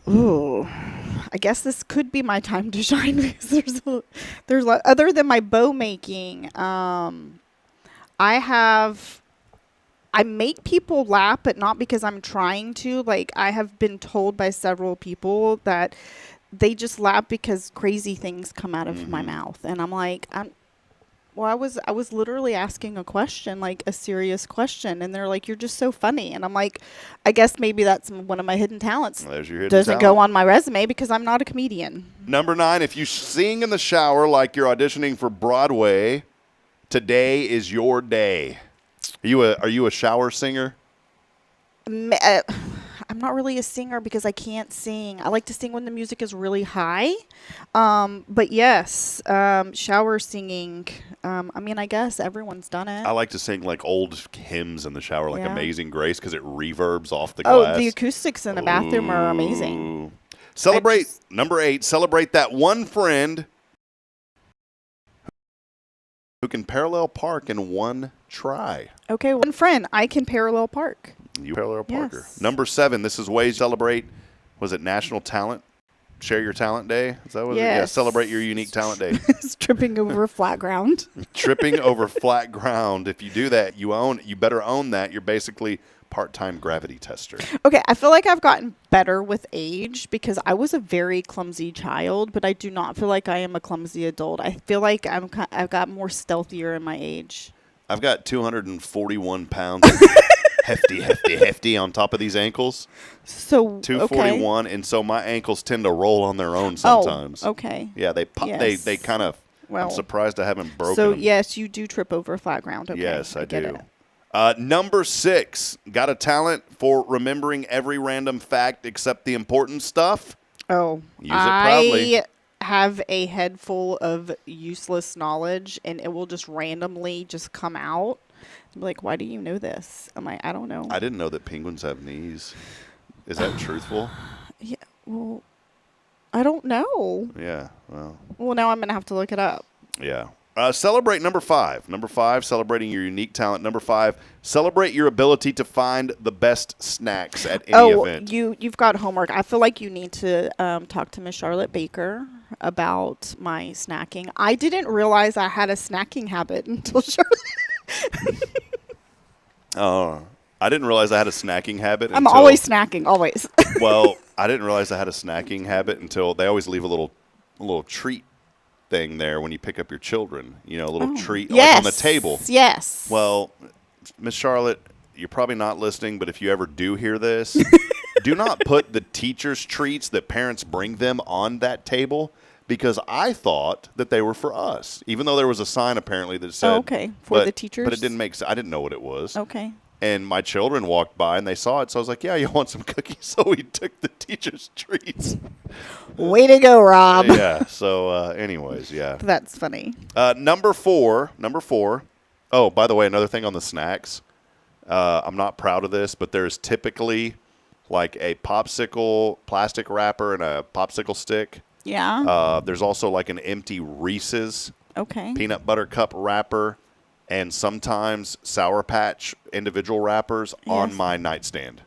Speaker 10: Ooh, I guess this could be my time to shine because there's other than my bow making. I make people laugh, but not because I'm trying to. Like, I have been told by several people that they just laugh because crazy things come out of my mouth. And I'm like, I was literally asking a question, like a serious question. And they're like, you're just so funny. And I'm like, I guess maybe that's one of my hidden talents.
Speaker 2: There's your hidden
Speaker 10: Doesn't
Speaker 2: talent.
Speaker 10: go on my resume because I'm not a comedian.
Speaker 2: Number 9, if you sing in the shower like you're auditioning for Broadway, today is your day. Are you a shower singer?
Speaker 10: I'm not really a singer because I can't sing. I like to sing when the music is really high. But yes, shower singing. I mean, I guess everyone's done it.
Speaker 2: I like to sing like old hymns in the shower, like Amazing Grace, because it reverbs off the glass.
Speaker 10: Oh, the acoustics in the bathroom are amazing.
Speaker 2: Number 8, celebrate that one friend who can parallel park in one try.
Speaker 10: Okay, one friend, I can parallel park.
Speaker 2: You parallel parker.
Speaker 10: Yes.
Speaker 2: Number 7, this is ways to celebrate, was it National Talent? Share Your Talent Day? Is that what it is?
Speaker 10: Yes.
Speaker 2: Yeah, celebrate your unique talent day.
Speaker 10: It's tripping over flat ground.
Speaker 2: Tripping over flat ground. If you do that, you better own that. You're basically part-time gravity tester.
Speaker 10: Okay, I feel like I've gotten better with age because I was a very clumsy child, but I do not feel like I am a clumsy adult. I feel like I've got more stealthier in my age.
Speaker 2: I've got 241 pounds hefty on top of these ankles.
Speaker 10: So
Speaker 2: 241, and so my ankles tend to roll on their own sometimes.
Speaker 10: Oh, okay.
Speaker 2: Yeah, they pop.
Speaker 10: Yes.
Speaker 2: They kind of.
Speaker 10: Well,
Speaker 2: I'm surprised I haven't broken
Speaker 10: So
Speaker 2: them.
Speaker 10: yes, you do trip over flat ground. Okay,
Speaker 2: Yes, I
Speaker 10: get
Speaker 2: do.
Speaker 10: it.
Speaker 2: Number 6, got a talent for remembering every random fact except the important stuff.
Speaker 10: Oh,
Speaker 2: Use it proudly.
Speaker 10: I have a head full of useless knowledge, and it will just randomly just come out. I'm like, why do you know this? I'm like, I don't know.
Speaker 2: I didn't know that penguins have knees. Is that truthful?
Speaker 10: Yeah, well, I don't know.
Speaker 2: Yeah, well.
Speaker 10: Well, now I'm going to have to look it up.
Speaker 2: Yeah. Celebrate number 5. Number 5, celebrating your unique talent. Number 5, celebrate your ability to find the best snacks at any event.
Speaker 10: You've got homework. I feel like you need to talk to Miss Charlotte Baker about my snacking. I didn't realize I had a snacking habit until Charlotte.
Speaker 2: I didn't realize I had a snacking habit.
Speaker 10: I'm always snacking, always.
Speaker 2: Well, I didn't realize I had a snacking habit until they always leave a little treat thing there when you pick up your children. You know, a little treat like on the table.
Speaker 10: Yes.
Speaker 2: Well, Miss Charlotte, you're probably not listening, but if you ever do hear this, do not put the teachers' treats that parents bring them on that table, because I thought that they were for us, even though there was a sign apparently that said,
Speaker 10: for the teachers.
Speaker 2: But it didn't make sense. I didn't know what it was.
Speaker 10: Okay.
Speaker 2: And my children walked by and they saw it, so I was like, yeah, you want some cookies? So we took the teachers' treats.
Speaker 10: Way to go, Rob.
Speaker 2: Yeah, so anyways, yeah.
Speaker 10: That's funny.
Speaker 2: Number four. Oh, by the way, another thing on the snacks. I'm not proud of this, but there's typically like a popsicle plastic wrapper and a popsicle stick.
Speaker 10: Yeah.
Speaker 2: There's also like an empty Reese's peanut butter cup wrapper, and sometimes Sour Patch individual wrappers on my nightstand.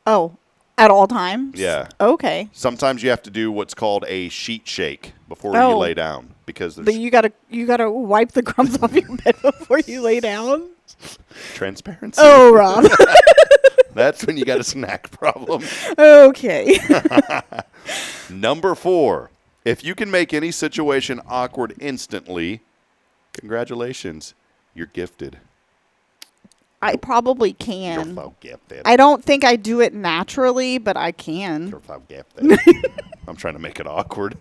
Speaker 10: Oh, at all times?
Speaker 2: Yeah.
Speaker 10: Okay.
Speaker 2: Sometimes you have to do what's called a sheet shake before you lay down, because there's
Speaker 10: But you gotta wipe the crumbs off your bed before you lay down.
Speaker 2: transparency.
Speaker 10: Oh, Rob.
Speaker 2: That's when you got a snack problem.
Speaker 10: Okay.
Speaker 2: Number 4. If you can make any situation awkward instantly, congratulations. You're gifted.
Speaker 10: I probably can.
Speaker 2: You're so gifted.
Speaker 10: I don't think I do it naturally, but I can.
Speaker 2: You're so gifted. I'm trying to make it awkward.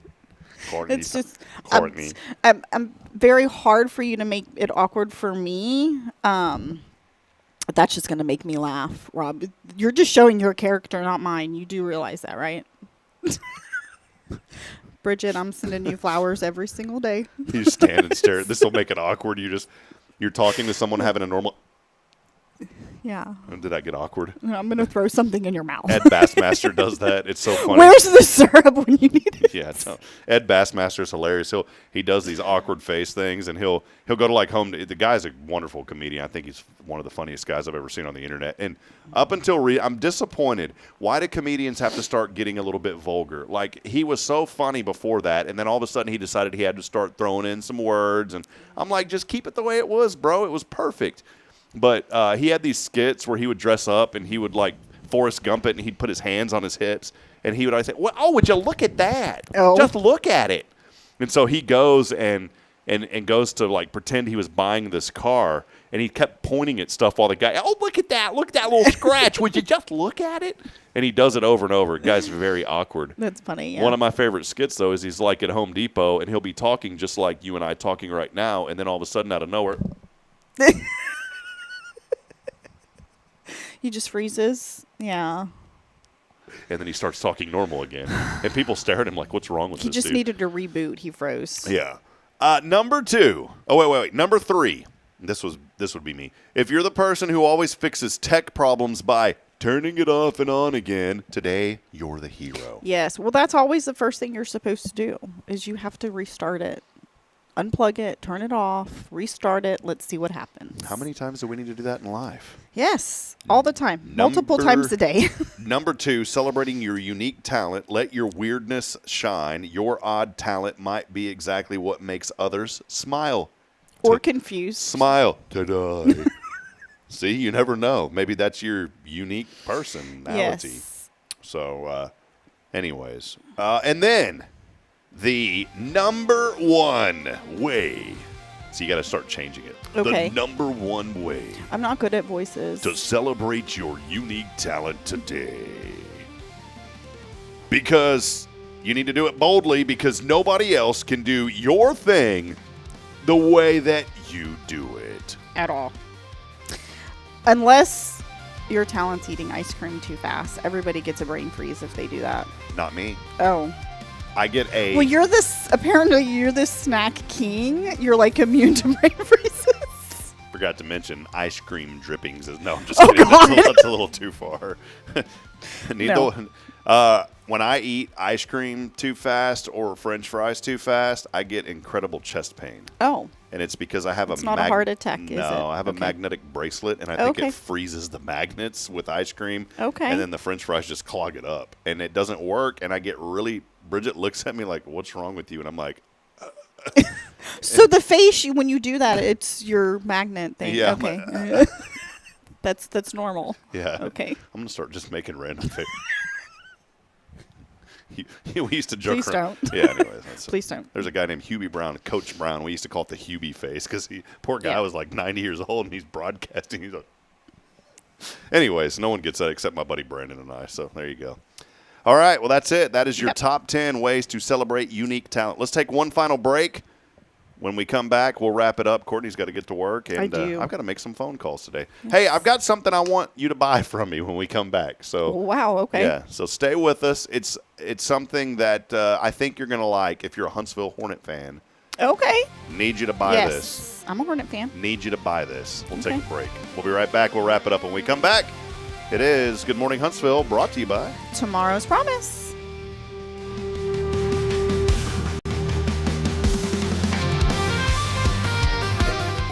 Speaker 2: Courtney.
Speaker 10: It's just
Speaker 2: Courtney.
Speaker 10: I'm very hard for you to make it awkward for me. That's just going to make me laugh, Rob. You're just showing your character, not mine. You do realize that, right? Bridget, I'm sending you flowers every single day.
Speaker 2: You just stand and stare. This will make it awkward. You're talking to someone having a normal.
Speaker 10: Yeah.
Speaker 2: Did that get awkward?
Speaker 10: I'm going to throw something in your mouth.
Speaker 2: Ed Bassmaster does that. It's so funny.
Speaker 10: Where's the syrup when you need it?
Speaker 2: Yeah, Ed Bassmaster is hilarious. He does these awkward face things, and he'll go to like home. The guy's a wonderful comedian. I think he's one of the funniest guys I've ever seen on the internet. And up until I'm disappointed. Why do comedians have to start getting a little bit vulgar? Like, he was so funny before that, and then all of a sudden he decided he had to start throwing in some words. And I'm like, just keep it the way it was, bro. It was perfect. But he had these skits where he would dress up and he would like Forrest Gump it, and he'd put his hands on his hips, and he would always say, well, oh, would you look at that?
Speaker 10: Oh.
Speaker 2: Just look at it. And so he goes and goes to like pretend he was buying this car, and he kept pointing at stuff while the guy, oh, look at that little scratch. Would you just look at it? And he does it over and over. The guy's very awkward.
Speaker 10: That's funny. Yeah.
Speaker 2: One of my favorite skits, though, is he's like at Home Depot, and he'll be talking just like you and I talking right now, and then all of a sudden out of nowhere,
Speaker 10: he just freezes. Yeah.
Speaker 2: and then he starts talking normal again. And people stare at him like, what's wrong with
Speaker 10: He
Speaker 2: this
Speaker 10: just
Speaker 2: dude?
Speaker 10: needed to reboot. He froze.
Speaker 2: Yeah. Number 2. Oh, wait. Number 3. This would be me. If you're the person who always fixes tech problems by turning it off and on again, today you're the hero.
Speaker 10: Yes. Well, that's always the first thing you're supposed to do, is you have to restart it. unplug it, turn it off, restart it. Let's see what happens.
Speaker 2: How many times do we need to do that in life?
Speaker 10: Yes, all the time. Multiple times a day.
Speaker 2: Number 2, celebrating your unique talent. Let your weirdness shine. Your odd talent might be exactly what makes others smile.
Speaker 10: Or confused.
Speaker 2: Smile. Ta-da. See, you never know. Maybe that's your unique personality.
Speaker 10: Yes.
Speaker 2: So, anyways. And then the number 1 way. So you got to start changing it.
Speaker 10: Okay.
Speaker 2: The number 1 way
Speaker 10: I'm not good at voices.
Speaker 2: to celebrate your unique talent today. Because you need to do it boldly, because nobody else can do your thing the way that you do it.
Speaker 10: At all. Unless your talent's eating ice cream too fast. Everybody gets a brain freeze if they do that.
Speaker 2: Not me.
Speaker 10: Oh.
Speaker 2: I get a...
Speaker 10: Well, apparently you're the snack king. You're like immune to brain freezes.
Speaker 2: Forgot to mention ice cream drippings. No, I'm just kidding.
Speaker 10: God.
Speaker 2: That's a little too far.
Speaker 10: No.
Speaker 2: When I eat ice cream too fast or French fries too fast, I get incredible chest pain.
Speaker 10: Oh.
Speaker 2: And it's because I have
Speaker 10: it's not a heart attack, is it?
Speaker 2: No, I have a magnetic bracelet, and I think
Speaker 10: Okay.
Speaker 2: it freezes the magnets with ice cream.
Speaker 10: Okay.
Speaker 2: And then the French fries just clog it up, and it doesn't work, and I get really... Bridget looks at me like, what's wrong with you? And I'm like...
Speaker 10: So the face, when you do that, it's your magnet thing.
Speaker 2: Yeah.
Speaker 10: Okay. That's normal.
Speaker 2: Yeah.
Speaker 10: Okay.
Speaker 2: I'm going to start just making random faces. We used to joke
Speaker 10: Please
Speaker 2: around.
Speaker 10: don't.
Speaker 2: Yeah, anyways.
Speaker 10: Please don't.
Speaker 2: There's a guy named Hubie Brown, Coach Brown. We used to call it the Hubie face because poor guy was like 90 years old and he's broadcasting. He's like, anyways, no one gets that except my buddy Brandon and I. So there you go. All right. Well, that's it. That is your top 10 ways to celebrate unique talent. Let's take one final break. When we come back, we'll wrap it up. Courtney's got to get to work, and
Speaker 10: I do.
Speaker 2: I've got to make some phone calls today. Yes. Hey, I've got something I want you to buy from me when we come back. So
Speaker 10: wow, okay.
Speaker 2: Yeah, so stay with us. It's something that I think you're going to like if you're a Huntsville Hornet fan.
Speaker 10: Okay.
Speaker 2: Need you to buy this.
Speaker 10: I'm a Hornet fan.
Speaker 2: Need you to buy this. We'll take a break. We'll be right back. We'll wrap it up when we come back. It is Good Morning Huntsville, brought to you by
Speaker 10: Tomorrow's Promise.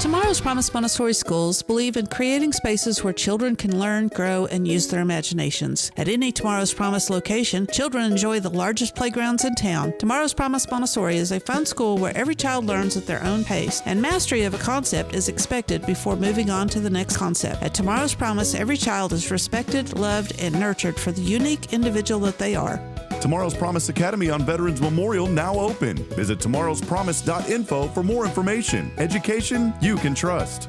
Speaker 6: Tomorrow's Promise Montessori Schools believe in creating spaces where children can learn, grow, and use their imaginations. At any Tomorrow's Promise location, children enjoy the largest playgrounds in town. Tomorrow's Promise Montessori is a fun school where every child learns at their own pace, and mastery of a concept is expected before moving on to the next concept. At Tomorrow's Promise, every child is respected, loved, and nurtured for the unique individual that they are.
Speaker 4: Tomorrow's Promise Academy on Veterans Memorial now open. Visit tomorrowspromise.info for more information. Education you can trust.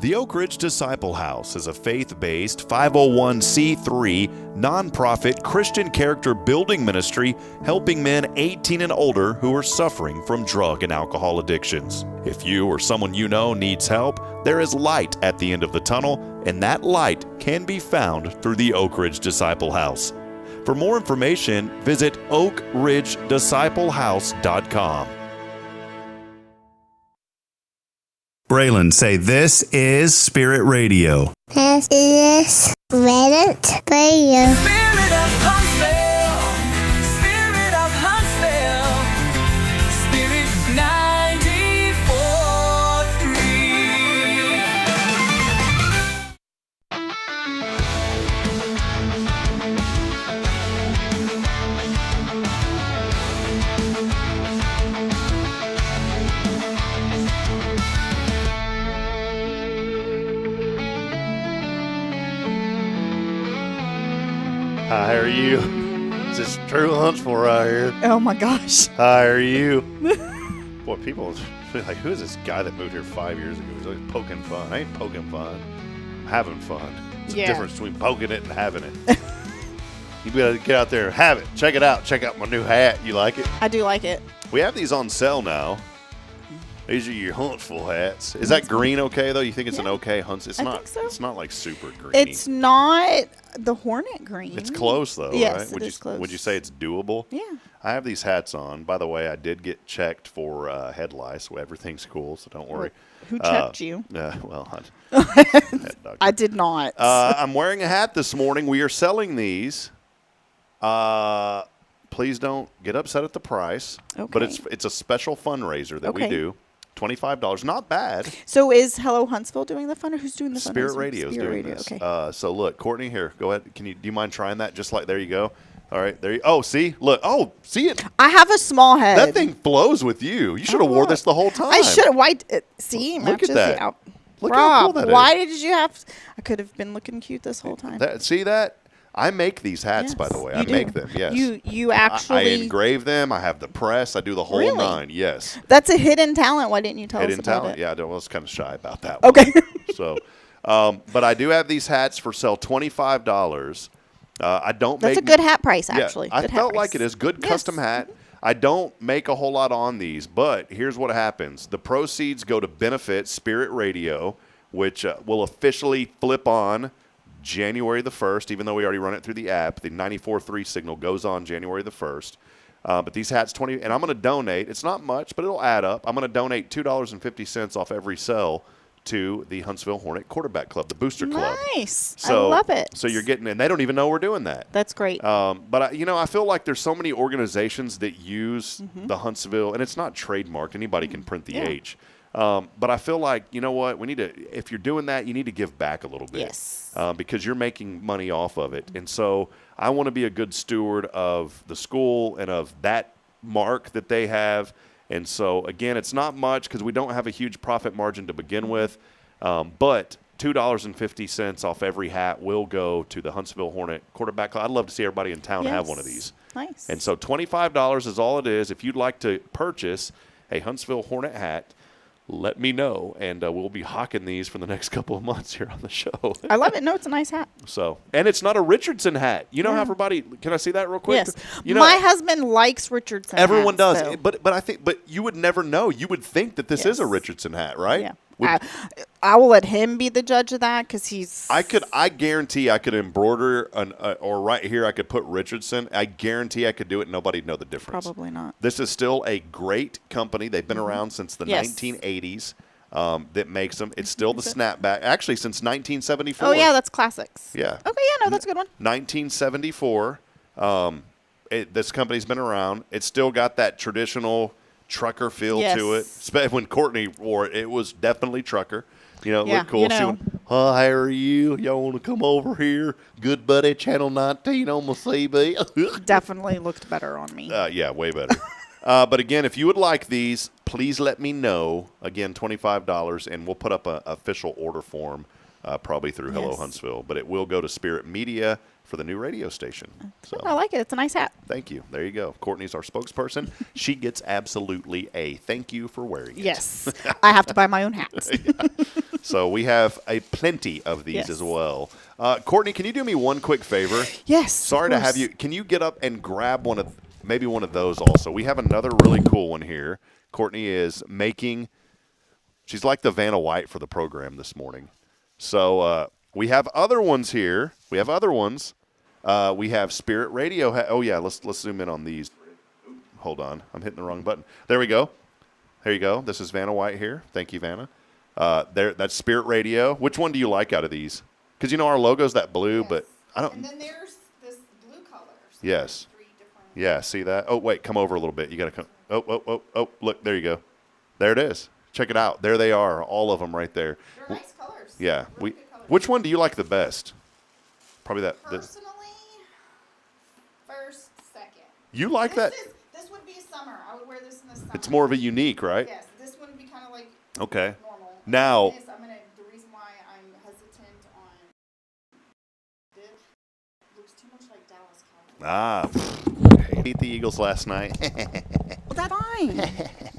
Speaker 2: The Oak Ridge Disciple House is a faith-based 501c3 nonprofit Christian character building ministry helping men 18 and older who are suffering from drug and alcohol addictions. If you or someone you know needs help, there is light at the end of the tunnel, and that light can be found through the Oak Ridge Disciple House. For more information, visit oakridgedisciplehouse.com.
Speaker 4: Braylon, say this is Spirit Radio.
Speaker 7: This is Spirit Radio.
Speaker 1: Spirit of Huntsville, Spirit of Huntsville, Spirit 94.3.
Speaker 2: How are you? This is true Huntsville right here.
Speaker 10: Oh my gosh.
Speaker 2: How are you? Boy, people are like, who is this guy that moved here 5 years ago? He's like poking fun. I ain't poking fun. I'm having fun. There's a difference between poking it and having it. You better get out there and have it. Check it out. Check out my new hat. You like it?
Speaker 10: I do like it.
Speaker 2: We have these on sale now. These are your Huntsville hats. Is that green okay though? You think it's an okay Huntsville? It's
Speaker 10: I
Speaker 2: not.
Speaker 10: think so.
Speaker 2: It's not like super green.
Speaker 10: It's not the Hornet green.
Speaker 2: It's close though,
Speaker 10: yes,
Speaker 2: right?
Speaker 10: it is close.
Speaker 2: Would you say it's doable?
Speaker 10: Yeah.
Speaker 2: I have these hats on. By the way, I did get checked for head lice, so everything's cool, so don't worry.
Speaker 10: Who checked you?
Speaker 2: Well,
Speaker 10: I did not.
Speaker 2: I'm wearing a hat this morning. We are selling these Please don't get upset at the price.
Speaker 10: Okay.
Speaker 2: But it's a special fundraiser that we do. $25, not bad.
Speaker 10: So is Hello Huntsville doing the fundraiser? Who's doing the fundraiser?
Speaker 2: Spirit Radio is doing this.
Speaker 10: Okay.
Speaker 2: So look, Courtney, here, go ahead. Do you mind trying that? Just like, there you go. All right, there you. Oh, see, look. Oh, see it.
Speaker 10: I have a small head.
Speaker 2: That thing flows with you. You should have wore this the whole time.
Speaker 10: I should have. Why? See,
Speaker 2: look at that. Look
Speaker 10: Rob,
Speaker 2: how cool that
Speaker 10: why
Speaker 2: is.
Speaker 10: did you have? I could have been looking cute this whole time.
Speaker 2: See that? I make these hats, by the way. I make them. Yes.
Speaker 10: You actually.
Speaker 2: I engrave them. I have the press. I do the whole nine. Yes.
Speaker 10: That's a hidden talent. Why didn't you tell us about
Speaker 2: talent.
Speaker 10: it?
Speaker 2: Yeah, I was kind of shy about that one.
Speaker 10: Okay.
Speaker 2: So, but I do have these hats for sale. $25. I don't.
Speaker 10: That's a good hat price, actually.
Speaker 2: Yeah, I
Speaker 10: good
Speaker 2: felt
Speaker 10: hat
Speaker 2: like
Speaker 10: price.
Speaker 2: it is good custom hat. I don't make a whole lot on these, but here's what happens: the proceeds go to benefit Spirit Radio, which will officially flip on January the 1st, even though we already run it through the app. The 94.3 signal goes on January the 1st. But these hats, $20, and I'm going to donate. It's not much, but it'll add up. I'm going to donate $2.50 off every sell to the Huntsville Hornet Quarterback Club, the Booster Club.
Speaker 10: Nice.
Speaker 2: So,
Speaker 10: I love it.
Speaker 2: So you're getting, and they don't even know we're doing that.
Speaker 10: That's great.
Speaker 2: But I feel like there's so many organizations that use the Huntsville, and it's not trademarked. Anybody can print the H. But I feel like, you know what, we need to, if you're doing that, you need to give back a little bit.
Speaker 10: Yes.
Speaker 2: Because you're making money off of it. And so I want to be a good steward of the school and of that mark that they have. And so, again, it's not much because we don't have a huge profit margin to begin with. But $2.50 off every hat will go to the Huntsville Hornet Quarterback Club. I'd love to see everybody in town have one of these.
Speaker 10: Nice.
Speaker 2: And so $25 is all it is. If you'd like to purchase a Huntsville Hornet hat, let me know, and we'll be hawking these for the next couple of months here on the show.
Speaker 10: I love it. No, it's a nice hat.
Speaker 2: So, and it's not a Richardson hat. You know how everybody, can I see that real quick?
Speaker 10: Yes.
Speaker 2: You know,
Speaker 10: my husband likes Richardson
Speaker 2: everyone
Speaker 10: hats,
Speaker 2: does.
Speaker 10: so.
Speaker 2: But I think, but you would never know. You would think that this is a Richardson hat, right?
Speaker 10: Yeah. I will let him be the judge of that because he's.
Speaker 2: I guarantee I could embroider or right here I could put Richardson. I guarantee I could do it and nobody'd know the difference.
Speaker 10: Probably not.
Speaker 2: This is still a great company. They've been around since the 1980s. That makes them. It's still the snapback. Actually, since 1974.
Speaker 10: Oh, yeah, that's classics.
Speaker 2: Yeah.
Speaker 10: Okay, yeah, no, that's a good one.
Speaker 2: 1974. This company's been around. It's still got that traditional trucker feel to it. When Courtney wore it, it was definitely trucker. You know, it looked cool. She went, how are you? Y'all want to come over here? Good buddy, Channel 19 on my CB.
Speaker 10: Definitely looked better on me.
Speaker 2: Yeah, way better. But again, if you would like these, please let me know. Again, $25, and we'll put up an official order form probably through Hello Huntsville. But it will go to Spirit Media for the new radio station. So
Speaker 10: I like it. It's a nice hat.
Speaker 2: thank you. There you go. Courtney's our spokesperson. She gets absolutely a thank you for wearing it.
Speaker 10: Yes. I have to buy my own hats.
Speaker 2: So we have a plenty of these as well. Courtney, can you do me one quick favor?
Speaker 10: Yes.
Speaker 2: Sorry to have you. Can you get up and grab maybe one of those also? We have another really cool one here. Courtney is making, she's like the Vanna White for the program this morning. So we have other ones here. We have other ones. We have Spirit Radio. Oh, yeah, let's zoom in on these. Hold on. I'm hitting the wrong button. There we go. There you go. This is Vanna White here. Thank you, Vanna. That's Spirit Radio. Which one do you like out of these? Because, you know, our logo's that blue, but I don't.
Speaker 10: And then there's this blue color. So
Speaker 2: yes. Yeah, see that? Oh, wait, come over a little bit. You got to come. Oh, look, there you go. There it is. Check it out. There they are, all of them right there.
Speaker 10: They're nice colors.
Speaker 2: Yeah.
Speaker 10: Really good colors.
Speaker 2: Which one do you like the best? Probably that.
Speaker 10: Personally, first, second.
Speaker 2: You like that?
Speaker 10: This would be summer. I would wear this in the summer.
Speaker 2: It's more of a unique, right?
Speaker 10: Yes, this would be kind of like
Speaker 2: Okay.
Speaker 10: normal.
Speaker 2: Now.
Speaker 10: The reason why I'm hesitant on this looks too much like Dallas Cowboys.
Speaker 2: Beat the Eagles last night.
Speaker 10: Well, that's fine.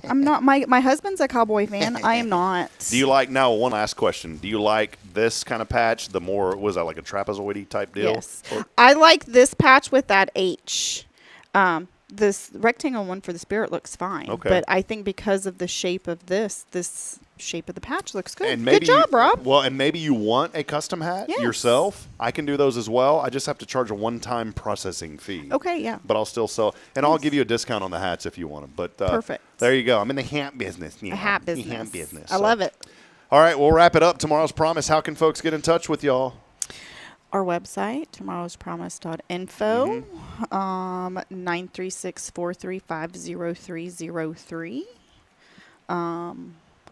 Speaker 10: I'm not. My husband's a Cowboy fan. I am not.
Speaker 2: Do you like, now one last question. Do you like this kind of patch? The more, was that like a trapezoidy type deal?
Speaker 10: Yes. I like this patch with that H. This rectangle one for the Spirit looks fine.
Speaker 2: Okay.
Speaker 10: But I think because of the shape of this shape of the patch looks good.
Speaker 2: And maybe
Speaker 10: good job, Rob.
Speaker 2: Well, and maybe you want a custom hat yourself. I can do those as well. I just have to charge a one-time processing fee.
Speaker 10: Okay, yeah.
Speaker 2: But I'll still sell, and I'll give you a discount on the hats if you want them. But
Speaker 10: perfect.
Speaker 2: There you go. I'm in the hat business.
Speaker 10: A hat business.
Speaker 2: The hat business.
Speaker 10: I love it.
Speaker 2: All right, we'll wrap it up. Tomorrow's Promise. How can folks get in touch with y'all?
Speaker 10: Our website, tomorrowspromise.info, 936-435-0303. I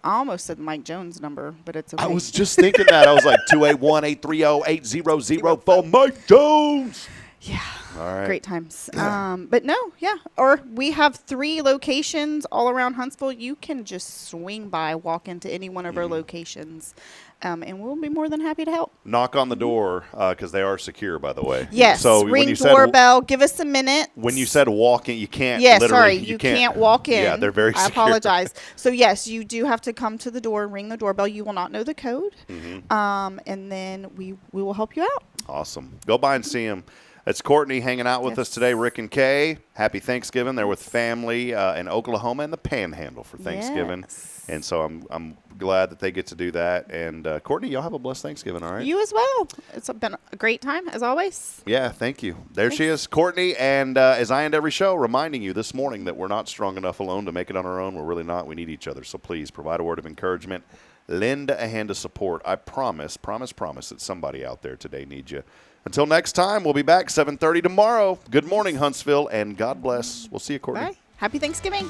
Speaker 10: almost said Mike Jones' number, but it's okay.
Speaker 2: I was just thinking that. I was like 281-830-8004. Mike Jones.
Speaker 10: Yeah.
Speaker 2: All right.
Speaker 10: Great times. But no, yeah. Or we have 3 locations all around Huntsville. You can just swing by, walk into any one of our locations, and we'll be more than happy to help.
Speaker 2: Knock on the door, because they are secure, by the way.
Speaker 10: Yes.
Speaker 2: So
Speaker 10: ring
Speaker 2: when you
Speaker 10: doorbell. Give us a minute.
Speaker 2: When you said walk in, you can't.
Speaker 10: Yeah,
Speaker 2: literally,
Speaker 10: sorry. You can't walk in.
Speaker 2: Yeah, they're very secure.
Speaker 10: I apologize. So, yes, you do have to come to the door, ring the doorbell. You will not know the code. And then we will help you out.
Speaker 2: Awesome. Go by and see them. It's Courtney hanging out with us today, Rick and Kaye. Happy Thanksgiving. They're with family in Oklahoma and the Panhandle for Thanksgiving.
Speaker 10: Yes.
Speaker 2: And so I'm glad that they get to do that. And Courtney, y'all have a blessed Thanksgiving, all right?
Speaker 10: You as well. It's been a great time, as always.
Speaker 2: Yeah, thank you. There she is, Courtney. And as I end every show, reminding you this morning that we're not strong enough alone to make it on our own. We're really not. We need each other. So please provide a word of encouragement. Lend a hand of support. I promise that somebody out there today needs you. Until next time, we'll be back 7:30 tomorrow. Good morning, Huntsville, and God bless. We'll see you, Courtney.
Speaker 10: Bye. Happy Thanksgiving.